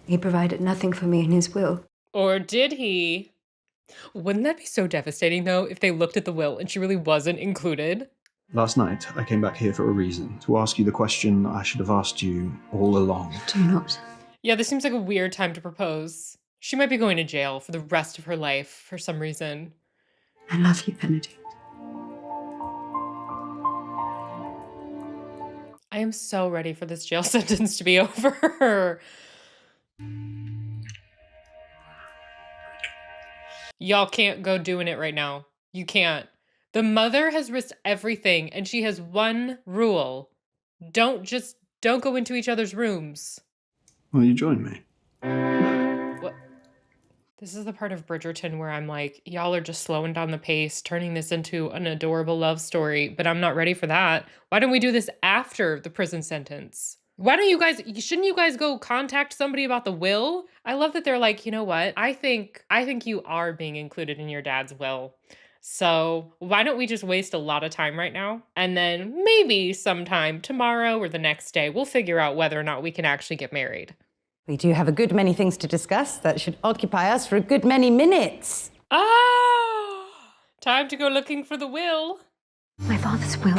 He provided nothing for me in his will. Or did he? Wouldn't that be so devastating, though, if they looked at the will and she really wasn't included? Last night, I came back here for a reason, to ask you the question I should have asked you all along. Do not. Yeah, this seems like a weird time to propose. She might be going to jail for the rest of her life for some reason. I love you, Benedict. I am so ready for this jail sentence to be over. Y'all can't go doing it right now. You can't. The mother has risked everything, and she has one rule. Don't go into each other's rooms. Will you join me? What? This is the part of Bridgerton where I'm like, y'all are just slowing down the pace, turning this into an adorable love story, but I'm not ready for that. Why don't we do this after the prison sentence? Why don't you guys, shouldn't you guys go contact somebody about the will? I love that they're like, you know what? I think you are being included in your dad's will. So why don't we just waste a lot of time right now? And then maybe sometime tomorrow or the next day, we'll figure out whether or not we can actually get married. We do have a good many things to discuss that should occupy us for a good many minutes. Ah, time to go looking for the will. My father's will.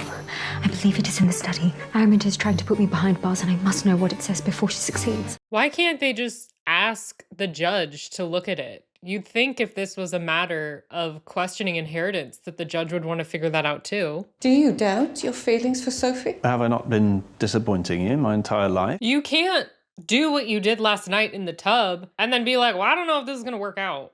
I believe it is in the study. Araminta is trying to put me behind bars and I must know what it says before she succeeds. Why can't they just ask the judge to look at it? You'd think if this was a matter of questioning inheritance that the judge would want to figure that out too. Do you doubt your feelings for Sophie? Have I not been disappointing you my entire life? You can't do what you did last night in the tub and then be like, well, I don't know if this is gonna work out.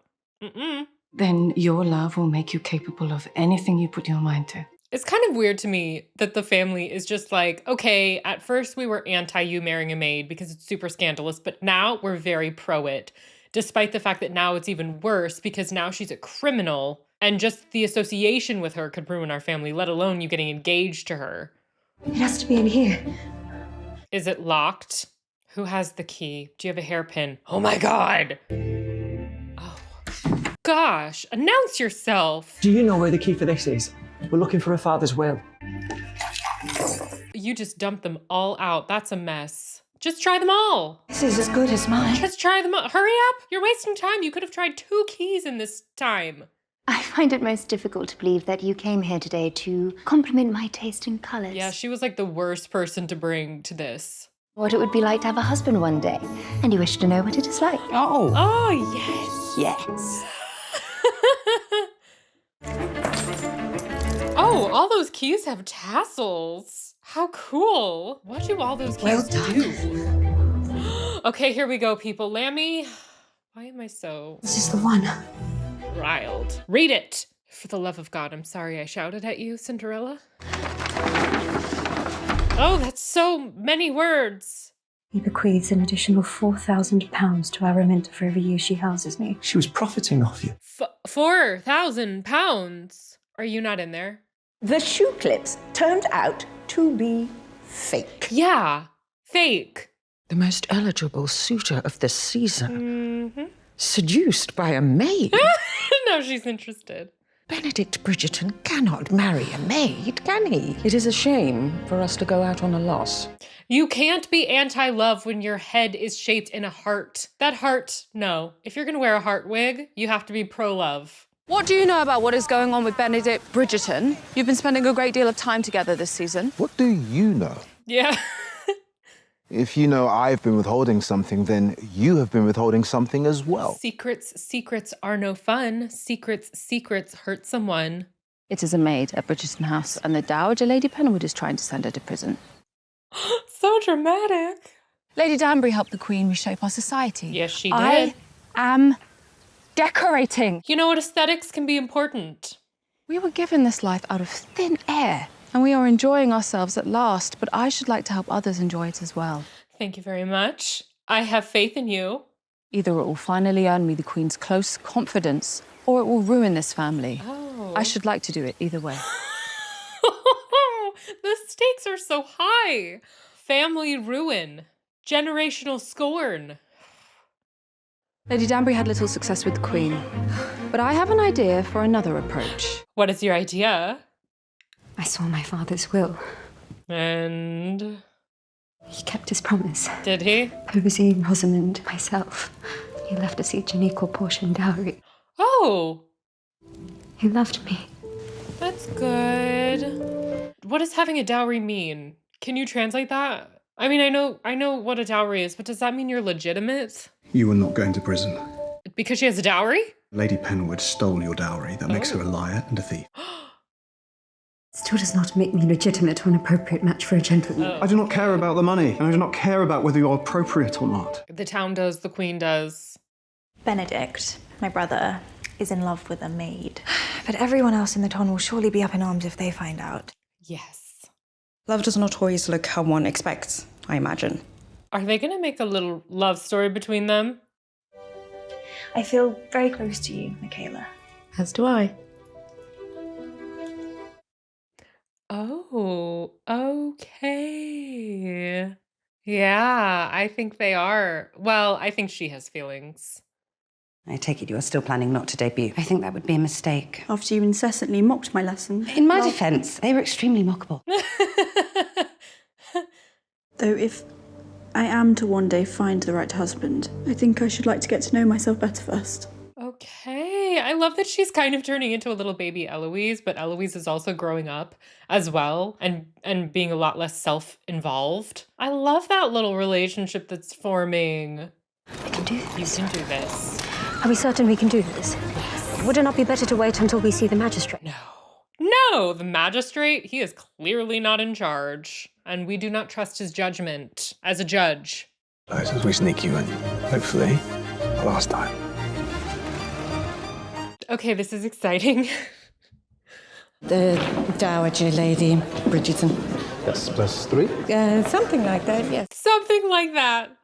Then your love will make you capable of anything you put your mind to. It's kind of weird to me that the family is just like, okay, at first we were anti you marrying a maid because it's super scandalous, but now we're very pro it, despite the fact that now it's even worse because now she's a criminal and just the association with her could ruin our family, let alone you getting engaged to her. It has to be in here. Is it locked? Who has the key? Do you have a hairpin? Oh my God. Oh, gosh, announce yourself. Do you know where the key for this is? We're looking for her father's will. You just dumped them all out. That's a mess. Just try them all. This is as good as mine. Just try them all. Hurry up. You're wasting time. You could have tried 2 keys in this time. I find it most difficult to believe that you came here today to compliment my taste in colours. Yeah, she was like the worst person to bring to this. What it would be like to have a husband one day. And you wish to know what it is like. Oh. Oh, yes. Yes. Oh, all those keys have tassels. How cool. What do all those keys do? Okay, here we go, people. Lammy, why am I so... This is the one. riled? Read it. For the love of God, I'm sorry I shouted at you, Cinderella. Oh, that's so many words. He bequeaths an additional £4,000 to Araminta for every year she houses me. She was profiting off you. 4,000 pounds. Are you not in there? The shoe clips turned out to be fake. Yeah, fake. The most eligible suitor of the season. Seduced by a maid. No, she's interested. Benedict Bridgerton cannot marry a maid, can he? It is a shame for us to go out on a loss. You can't be anti-love when your head is shaped in a heart. That heart, no. If you're gonna wear a heart wig, you have to be pro-love. What do you know about what is going on with Benedict Bridgerton? You've been spending a great deal of time together this season. What do you know? Yeah. If you know I've been withholding something, then you have been withholding something as well. Secrets are no fun. Secrets hurt someone. It is a maid at Bridgerton House, and the Dowager Lady Penwood is trying to send her to prison. So dramatic. Lady Danbury helped the Queen reshape our society. Yes, she did. I am decorating. You know what? Aesthetics can be important. We were given this life out of thin air, and we are enjoying ourselves at last, but I should like to help others enjoy it as well. Thank you very much. I have faith in you. Either it will finally earn me the Queen's close confidence, or it will ruin this family. Oh. I should like to do it either way. The stakes are so high. Family ruin. Generational scorn. Lady Danbury had little success with the Queen, but I have an idea for another approach. What is your idea? I saw my father's will. And... He kept his promise. Did he? Overseeing Rosamond myself. He left us each an equal portion dowry. Oh! He loved me. That's good. What does having a dowry mean? Can you translate that? I mean, I know what a dowry is, but does that mean you're legitimate? You are not going to prison. Because she has a dowry? Lady Penwood stole your dowry. That makes her a liar and a thief. Still does not make me legitimate or an appropriate match for a gentleman. I do not care about the money, and I do not care about whether you're appropriate or not. The town does, the Queen does. Benedict, my brother, is in love with a maid. But everyone else in the town will surely be up in arms if they find out. Yes. Love does not always look how one expects, I imagine. Are they gonna make a little love story between them? I feel very close to you, Michaela. As do I. Oh, okay. Yeah, I think they are. Well, I think she has feelings. I take it you are still planning not to debut. I think that would be a mistake. After you incessantly mocked my lesson. In my defence, they were extremely mockable. Though if I am to one day find the right husband, I think I should like to get to know myself better first. Okay, I love that she's kind of turning into a little baby Eloise, but Eloise is also growing up as well and being a lot less self-involved. I love that little relationship that's forming. We can do this. You can do this. Are we certain we can do this? Yes. Would it not be better to wait until we see the magistrate? No, the magistrate, he is clearly not in charge, and we do not trust his judgment as a judge. As we sneak you in, hopefully, the last time. Okay, this is exciting. The Dowager Lady Bridgerton. Yes, +3? Something like that, yes. Something like that.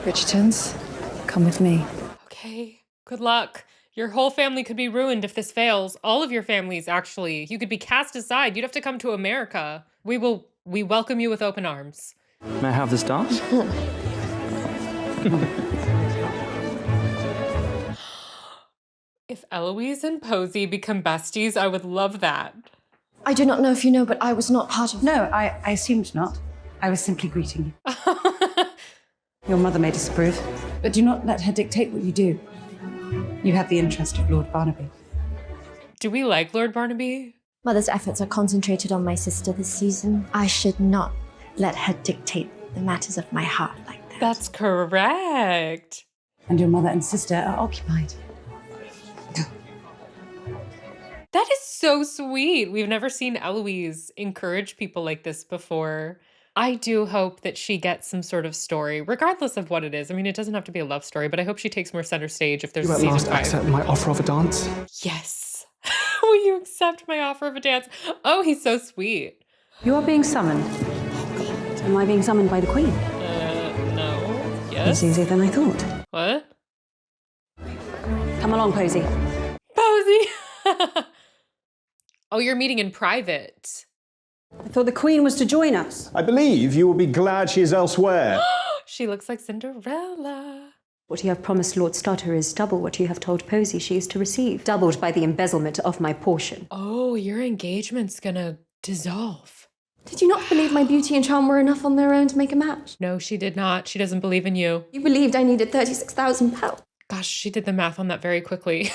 Bridgertons, come with me. Okay, good luck. Your whole family could be ruined if this fails. All of your families, actually. You could be cast aside. You'd have to come to America. We welcome you with open arms. May I have this dance? If Eloise and Posey become besties, I would love that. I do not know if you know, but I was not part of... No, I assumed not. I was simply greeting you. Your mother may disapprove, but do not let her dictate what you do. You have the interest of Lord Barnaby. Do we like Lord Barnaby? Mother's efforts are concentrated on my sister this season. I should not let her dictate the matters of my heart like that. That's correct. And your mother and sister are occupied. That is so sweet. We've never seen Eloise encourage people like this before. I do hope that she gets some sort of story, regardless of what it is. I mean, it doesn't have to be a love story, but I hope she takes more center stage if there's You a at season last 5. accept my offer of a dance? Yes. Will you accept my offer of a dance? Oh, he's so sweet. You are being summoned. Am I being summoned by the Queen? No. It's Yes? easier than I thought. What? Come along, Posey. Posey! Oh, you're meeting in private. I thought the Queen was to join us. I believe you will be glad she is elsewhere. She looks like Cinderella. What you have promised Lord Stotter is double what you have told Posey she is to receive, doubled by the embezzlement of my portion. Oh, your engagement's gonna dissolve. Did you not believe my beauty and charm were enough on their own to make a match? No, she did not. She doesn't believe in you. You believed I needed £36,000. Gosh, she did the math on that very quickly.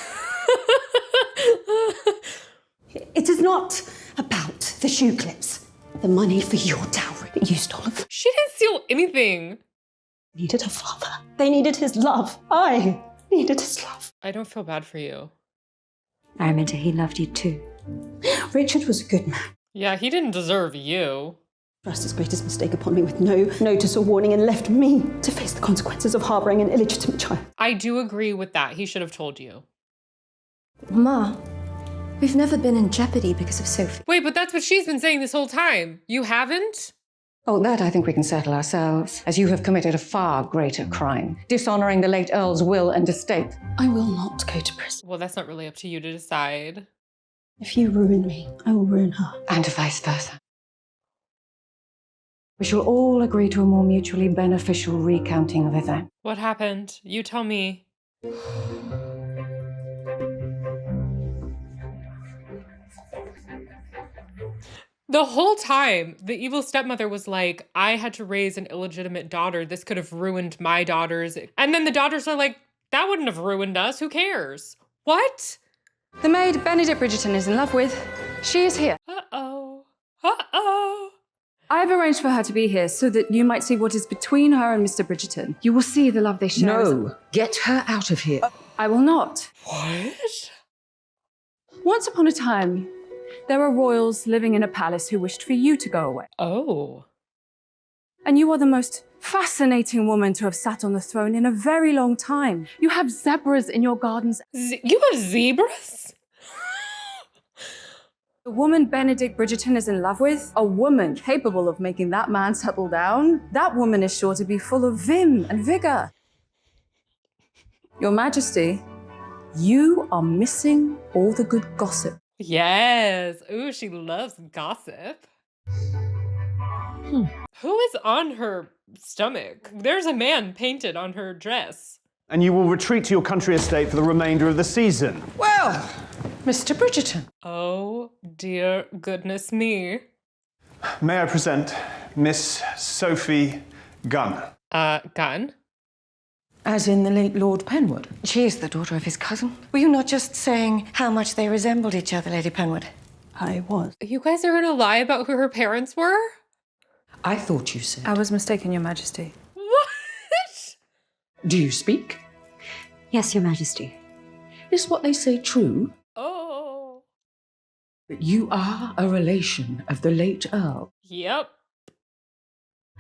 It is not about the shoe clips. The money for your dowry. You stole it. She didn't steal anything. Needed a father. They needed his love. I needed his love. I don't feel bad for you. Araminta, he loved you too. Richard was a good man. Yeah, he didn't deserve you. Thrust his greatest mistake upon me with no notice or warning and left me to face the consequences of harbouring an illegitimate child. I do agree with that. He should have told you. Ma, we've never been in jeopardy because of Sophie. Wait, but that's what she's been saying this whole time. You haven't? Oh, that I think we can settle ourselves, as you have committed a far greater crime, dishonouring the late Earl's will and estate. I will not go to prison. Well, that's not really up to you to decide. If you ruin me, I will ruin her. And vice versa. We shall all agree to a more mutually beneficial recounting of events. What happened? You tell me. The whole time, the evil stepmother was like, I had to raise an illegitimate daughter. This could have ruined my daughters. And then the daughters are like, that wouldn't have ruined us. Who cares? What? The maid Benedict Bridgerton is in love with. She is here. Uh-oh. Uh-oh. I've arranged for her to be here so that you might see what is between her and Mr. Bridgerton. You will see the love they share. No, get her out of here. I will not. What? Once upon a time, there were royals living in a palace who wished for you to go away. Oh. And you are the most fascinating woman to have sat on the throne in a very long time. You have zebras in your gardens. You have zebras? The woman Benedict Bridgerton is in love with, a woman capable of making that man settle down, that woman is sure to be full of vim and vigor. Your Majesty, you are missing all the good gossip. Yes. Ooh, she loves gossip. Who is on her stomach? There's a man painted on her dress. And you will retreat to your country estate for the remainder of the season. Well, Mr. Bridgerton. Oh, dear goodness me. May I present Miss Sophie Gunn? Gunn? As in the late Lord Penwood. She is the daughter of his cousin. Were you not just saying how much they resembled each other, Lady Penwood? I was. You guys are gonna lie about who her parents were? I thought you said. I was mistaken, Your Majesty. What? Do you speak? Yes, Your Majesty. Is what they say true? Oh. That you are a relation of the late Earl? Yep.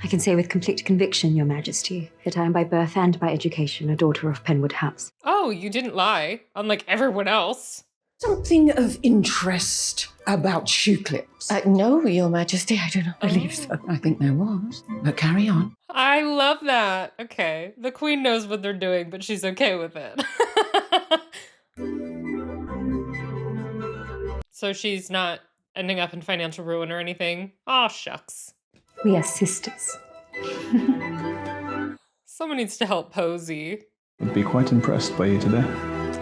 I can say with complete conviction, Your Majesty, that I am by birth and by education a daughter of Penwood House. Oh, you didn't lie, unlike everyone else. Something of interest about shoe clips. No, Your Majesty, I do not believe so. I think there was, but carry on. I love that. Okay. The queen knows what they're doing, but she's okay with it. So she's not ending up in financial ruin or anything. Aw, shucks. We are sisters. Someone needs to help Posey. I'd be quite impressed by you today.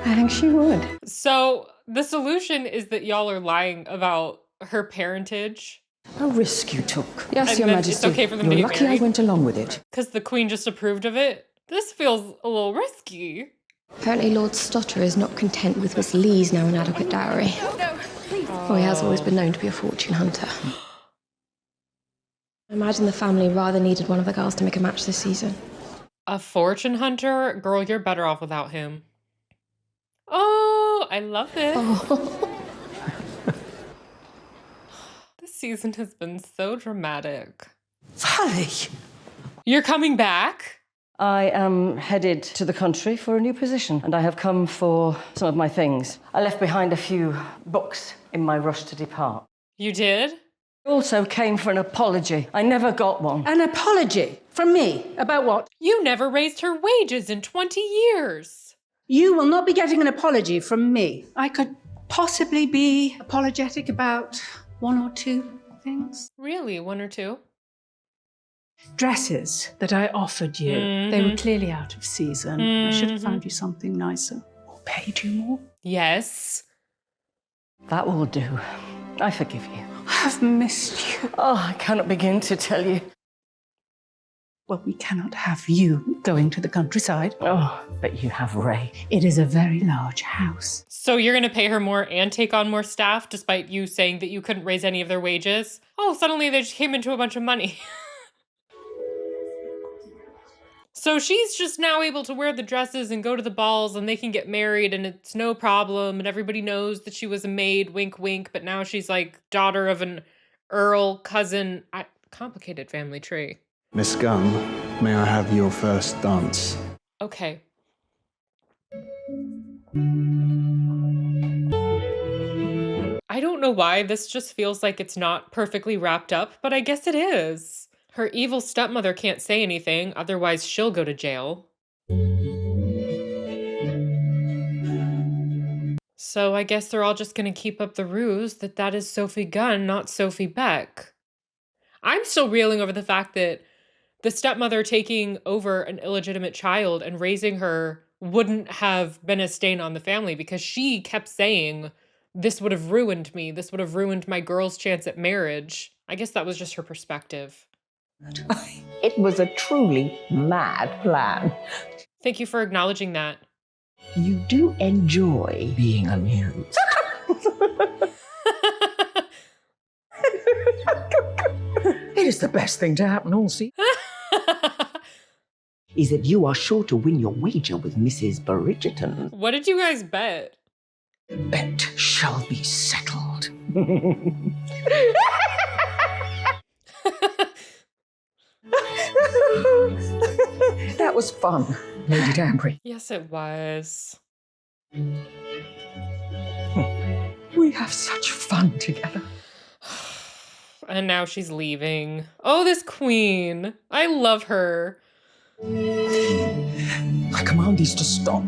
I think she would. So the solution is that y'all are lying about her parentage. A risk you took. Yes, Yes, Your Your Majesty. Majesty. It's okay for them to You're get lucky married? I went along with it. Because the queen just approved of it? This feels a little risky. Apparently Lord Stotter is not content with Miss Lee's now inadequate dowry. For he has always been known to be a fortune hunter. I imagine the family rather needed one of the girls to make a match this season. A fortune hunter? Girl, you're better off without him. Oh, I love this. This season has been so dramatic. Valley! You're coming back? I am headed to the country for a new position, and I have come for some of my things. I left behind a few books in my rush to depart. You did? I also came for an apology. I never got one. An apology from me about what? You never raised her wages in 20 years. You will not be getting an apology from me. I could possibly be apologetic about one or two things. Really? One or two? Dresses that I offered you. They were clearly out of season. I should have found you something nicer or paid you more. Yes. That will do. I forgive you. I've missed you. Oh, I cannot begin to tell you. Well, we cannot have you going to the countryside. Oh, but you have Ray. It is a very large house. So you're going to pay her more and take on more staff despite you saying that you couldn't raise any of their wages? Oh, suddenly they just came into a bunch of money. So she's just now able to wear the dresses and go to the balls and they can get married and it's no problem and everybody knows that she was a maid, wink, wink, but now she's like daughter of an earl, cousin. Complicated family tree. Miss Gunn, may I have your first dance? Okay. I don't know why this just feels like it's not perfectly wrapped up, but I guess it is. Her evil stepmother can't say anything, otherwise she'll go to jail. So I guess they're all just gonna keep up the ruse that is Sophie Gunn, not Sophie Beck. I'm still reeling over the fact that the stepmother taking over an illegitimate child and raising her wouldn't have been a stain on the family because she kept saying, this would have ruined me. This would have ruined my girl's chance at marriage. I guess that was just her perspective. It was a truly mad plan. Thank you for acknowledging that. You do enjoy being amused. It is the best thing to happen all season. Is that you are sure to win your wager with Mrs. Bridgerton. What did you guys bet? Bet shall be settled. That was fun, Lady Danbury. Yes, it was. We have such fun together. And now she's leaving. Oh, this queen. I love her. I command these to stop.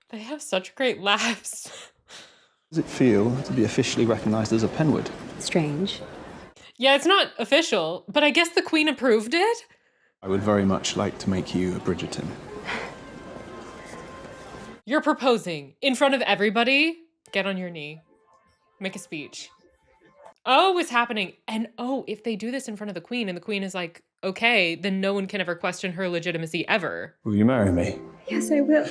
They have such great laughs. Does it feel to be officially recognised as a Penwood? Strange. Yeah, it's not official, but I guess the queen approved it? I would very much like to make you a Bridgerton. You're proposing in front of everybody? Get on your knee. Make a speech. Oh, it's happening. And oh, if they do this in front of the queen and the queen is like, okay, then no one can ever question her legitimacy ever. Will you marry me? Yes, I will.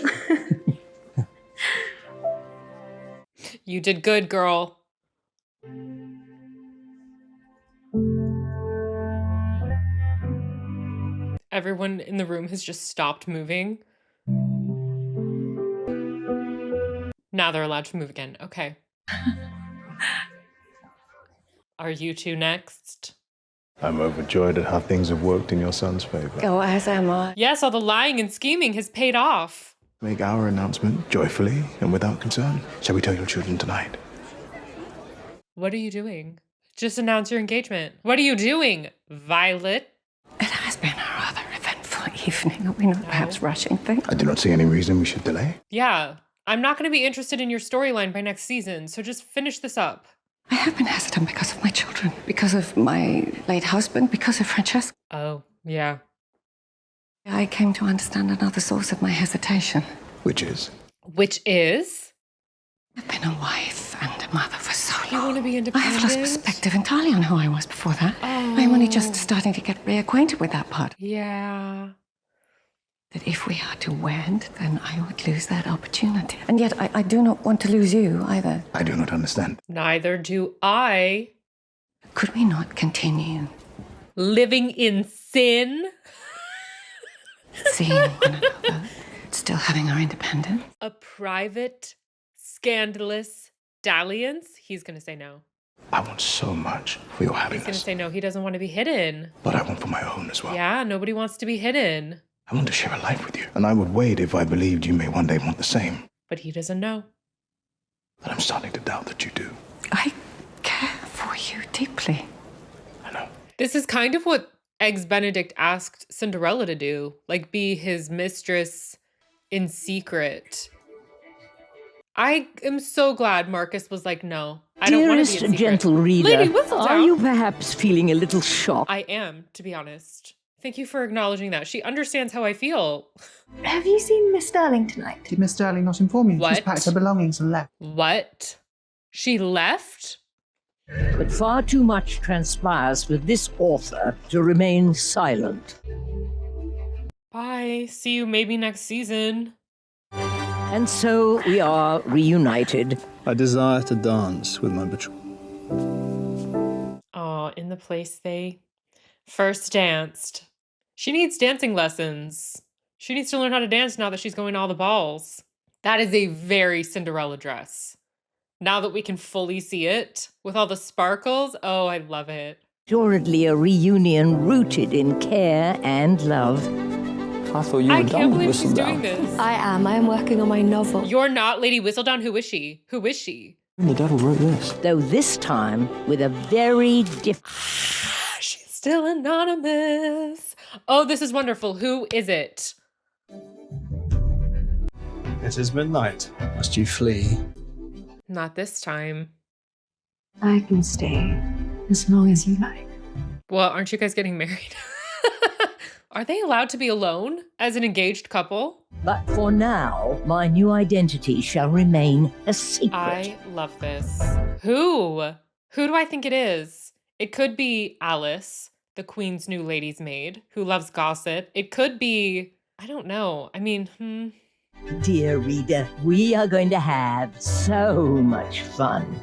You did good, girl. Everyone in the room has just stopped moving. Now they're allowed to move again. Okay. Are you two next? I'm overjoyed at how things have worked in your son's favor. Oh, as am I. Yes, all the lying and scheming has paid off. Make our announcement joyfully and without concern. Shall we tell your children tonight? What are you doing? Just announce your engagement. What are you doing, Violet? It has been a rather eventful evening. Are we not perhaps rushing things? I do not see any reason we should delay. Yeah, I'm not going to be interested in your storyline by next season, so just finish this up. I have been hesitant because of my children, because of my late husband, because of Francesca. Oh, yeah. I came to understand another source of my hesitation. Which is? Which is? I've been a wife and a mother for so long. You want to be I independent? have lost perspective entirely on who I was before that. I'm only just starting to get reacquainted with that part. Yeah. That if we are to wed, then I would lose that opportunity. And yet I do not want to lose you either. I do not understand. Neither do I. Could we not continue living in sin? seeing one another, still having our independence? A private, scandalous dalliance? He's going to say no. I want so much for your He's happiness. going to say no. He doesn't want to be hidden. But I want for my own as well. Yeah, nobody wants to be hidden. I want to share a life with you. And I would wait if I believed you may one day want the same. But he doesn't know. But I'm starting to doubt that you do. I care for you deeply. This is kind of what Eggs Benedict asked Cinderella to do. Like, be his mistress in secret. I am so glad Marcus was like, no, I don't want to be in secret. Gentle reader, Lady Whistledown. are you perhaps feeling a little shocked? I am, to be honest. Thank you for acknowledging that. She understands how I feel. Have you seen Miss Sterling tonight? Did Miss Sterling not inform you? What? She's packed her belongings and left. What? She left? But far too much transpires for this author to remain silent. Bye. See you maybe next season. And so we are reunited. I desire to dance with my betrothed. Oh, in the place they first danced. She needs dancing lessons. She needs to learn how to dance now that she's going to all the balls. That is a very Cinderella dress. Now that we can fully see it with all the sparkles, oh, I love it. Assuredly a reunion rooted in care and love. I thought you I were can't done with believe she's Whistledown. doing this. I am working on my novel. You're not Lady Whistledown? Who is she? Who is she? The devil wrote this. Though this time with a very different... She's still anonymous. Oh, this is wonderful. Who is it? It is midnight. Must you flee? Not this time. I can stay as long as you like. Well, aren't you guys getting married? Are they allowed to be alone as an engaged couple? But for now, my new identity shall remain a secret. I love this. Who? Who do I think it is? It could be Alice, the Queen's new lady's maid, who loves gossip. It could be, I don't know. I mean, Dear reader, we are going to have so much fun.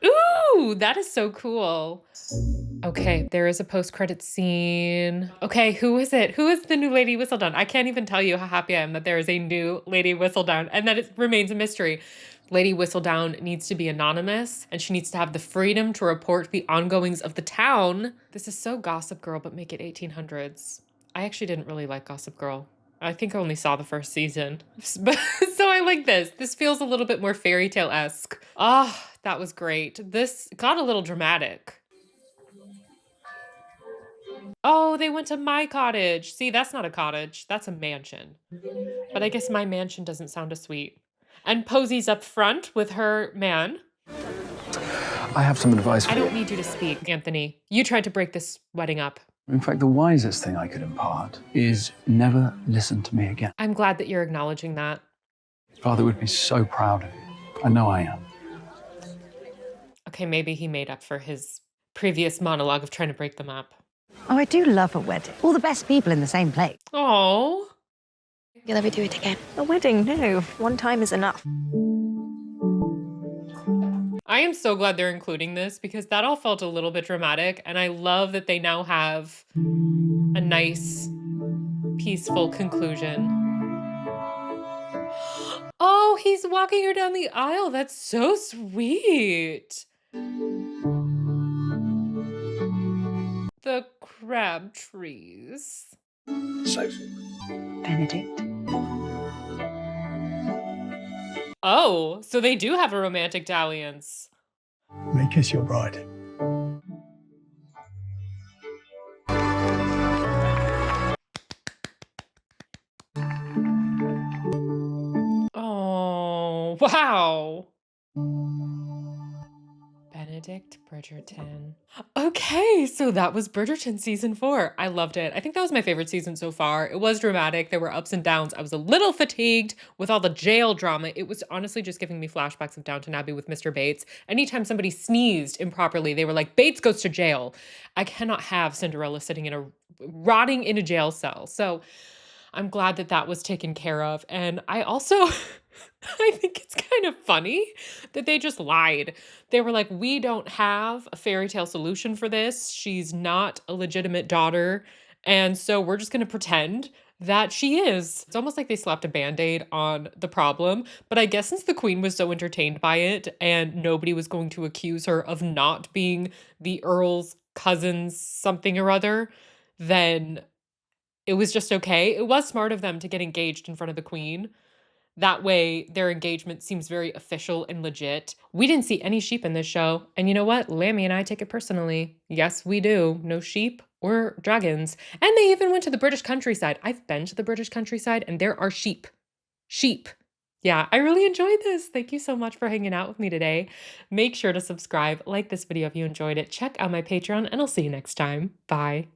Ooh, that is so cool. Okay, there is a post-credit scene. Okay, who is it? Who is the new Lady Whistledown? I can't even tell you how happy I am that there is a new Lady Whistledown and that it remains a mystery. Lady Whistledown needs to be anonymous and she needs to have the freedom to report the ongoings of the town. This is so Gossip Girl, but make it 1800s. I actually didn't really like Gossip Girl. I think I only saw the first season. So I like this. This feels a little bit more fairy tale-esque. Ah, that was great. This got a little dramatic. Oh, they went to my cottage. See, that's not a cottage. That's a mansion. But I guess my mansion doesn't sound as sweet. And Posey's up front with her man. I have some advice for I you. don't need you to speak, Anthony. You tried to break this wedding up. In fact, the wisest thing I could impart is never listen to me again. I'm glad that you're acknowledging that. Father would be so proud of you. I know I am. Okay, maybe he made up for his previous monologue of trying to break them up. Oh, I do love a wedding. All the best people in the same place. Oh. You'll never do it again. A wedding? No. One time is enough. I am so glad they're including this because that all felt a little bit dramatic, and I love that they now have a nice, peaceful conclusion. Oh, he's walking her down the aisle. That's so sweet. The crab trees. Sophie. Benedict. Oh, so they do have a romantic dalliance. Make us your bride. Oh, wow. Benedict Bridgerton. Okay, so that was Bridgerton season 4. I loved it. I think that was my favorite season so far. It was dramatic. There were ups and downs. I was a little fatigued with all the jail drama. It was honestly just giving me flashbacks of Downton Abbey with Mr. Bates. Anytime somebody sneezed improperly, they were like, Bates goes to jail. I cannot have Cinderella rotting in a jail cell. So I'm glad that that was taken care of. And I also, I think it's kind of funny that they just lied. They were like, we don't have a fairy tale solution for this. She's not a legitimate daughter. And so we're just going to pretend that she is. It's almost like they slapped a band-aid on the problem. But I guess since the queen was so entertained by it and nobody was going to accuse her of not being the earl's cousin's something or other, then it was just okay. It was smart of them to get engaged in front of the queen. That way, their engagement seems very official and legit. We didn't see any sheep in this show. And you know what? Lammy and I take it personally. Yes, we do. No sheep or dragons. And they even went to the British countryside. I've been to the British countryside and there are sheep. Sheep. Yeah, I really enjoyed this. Thank you so much for hanging out with me today. Make sure to subscribe, like this video if you enjoyed it. Check out my Patreon, and I'll see you next time. Bye.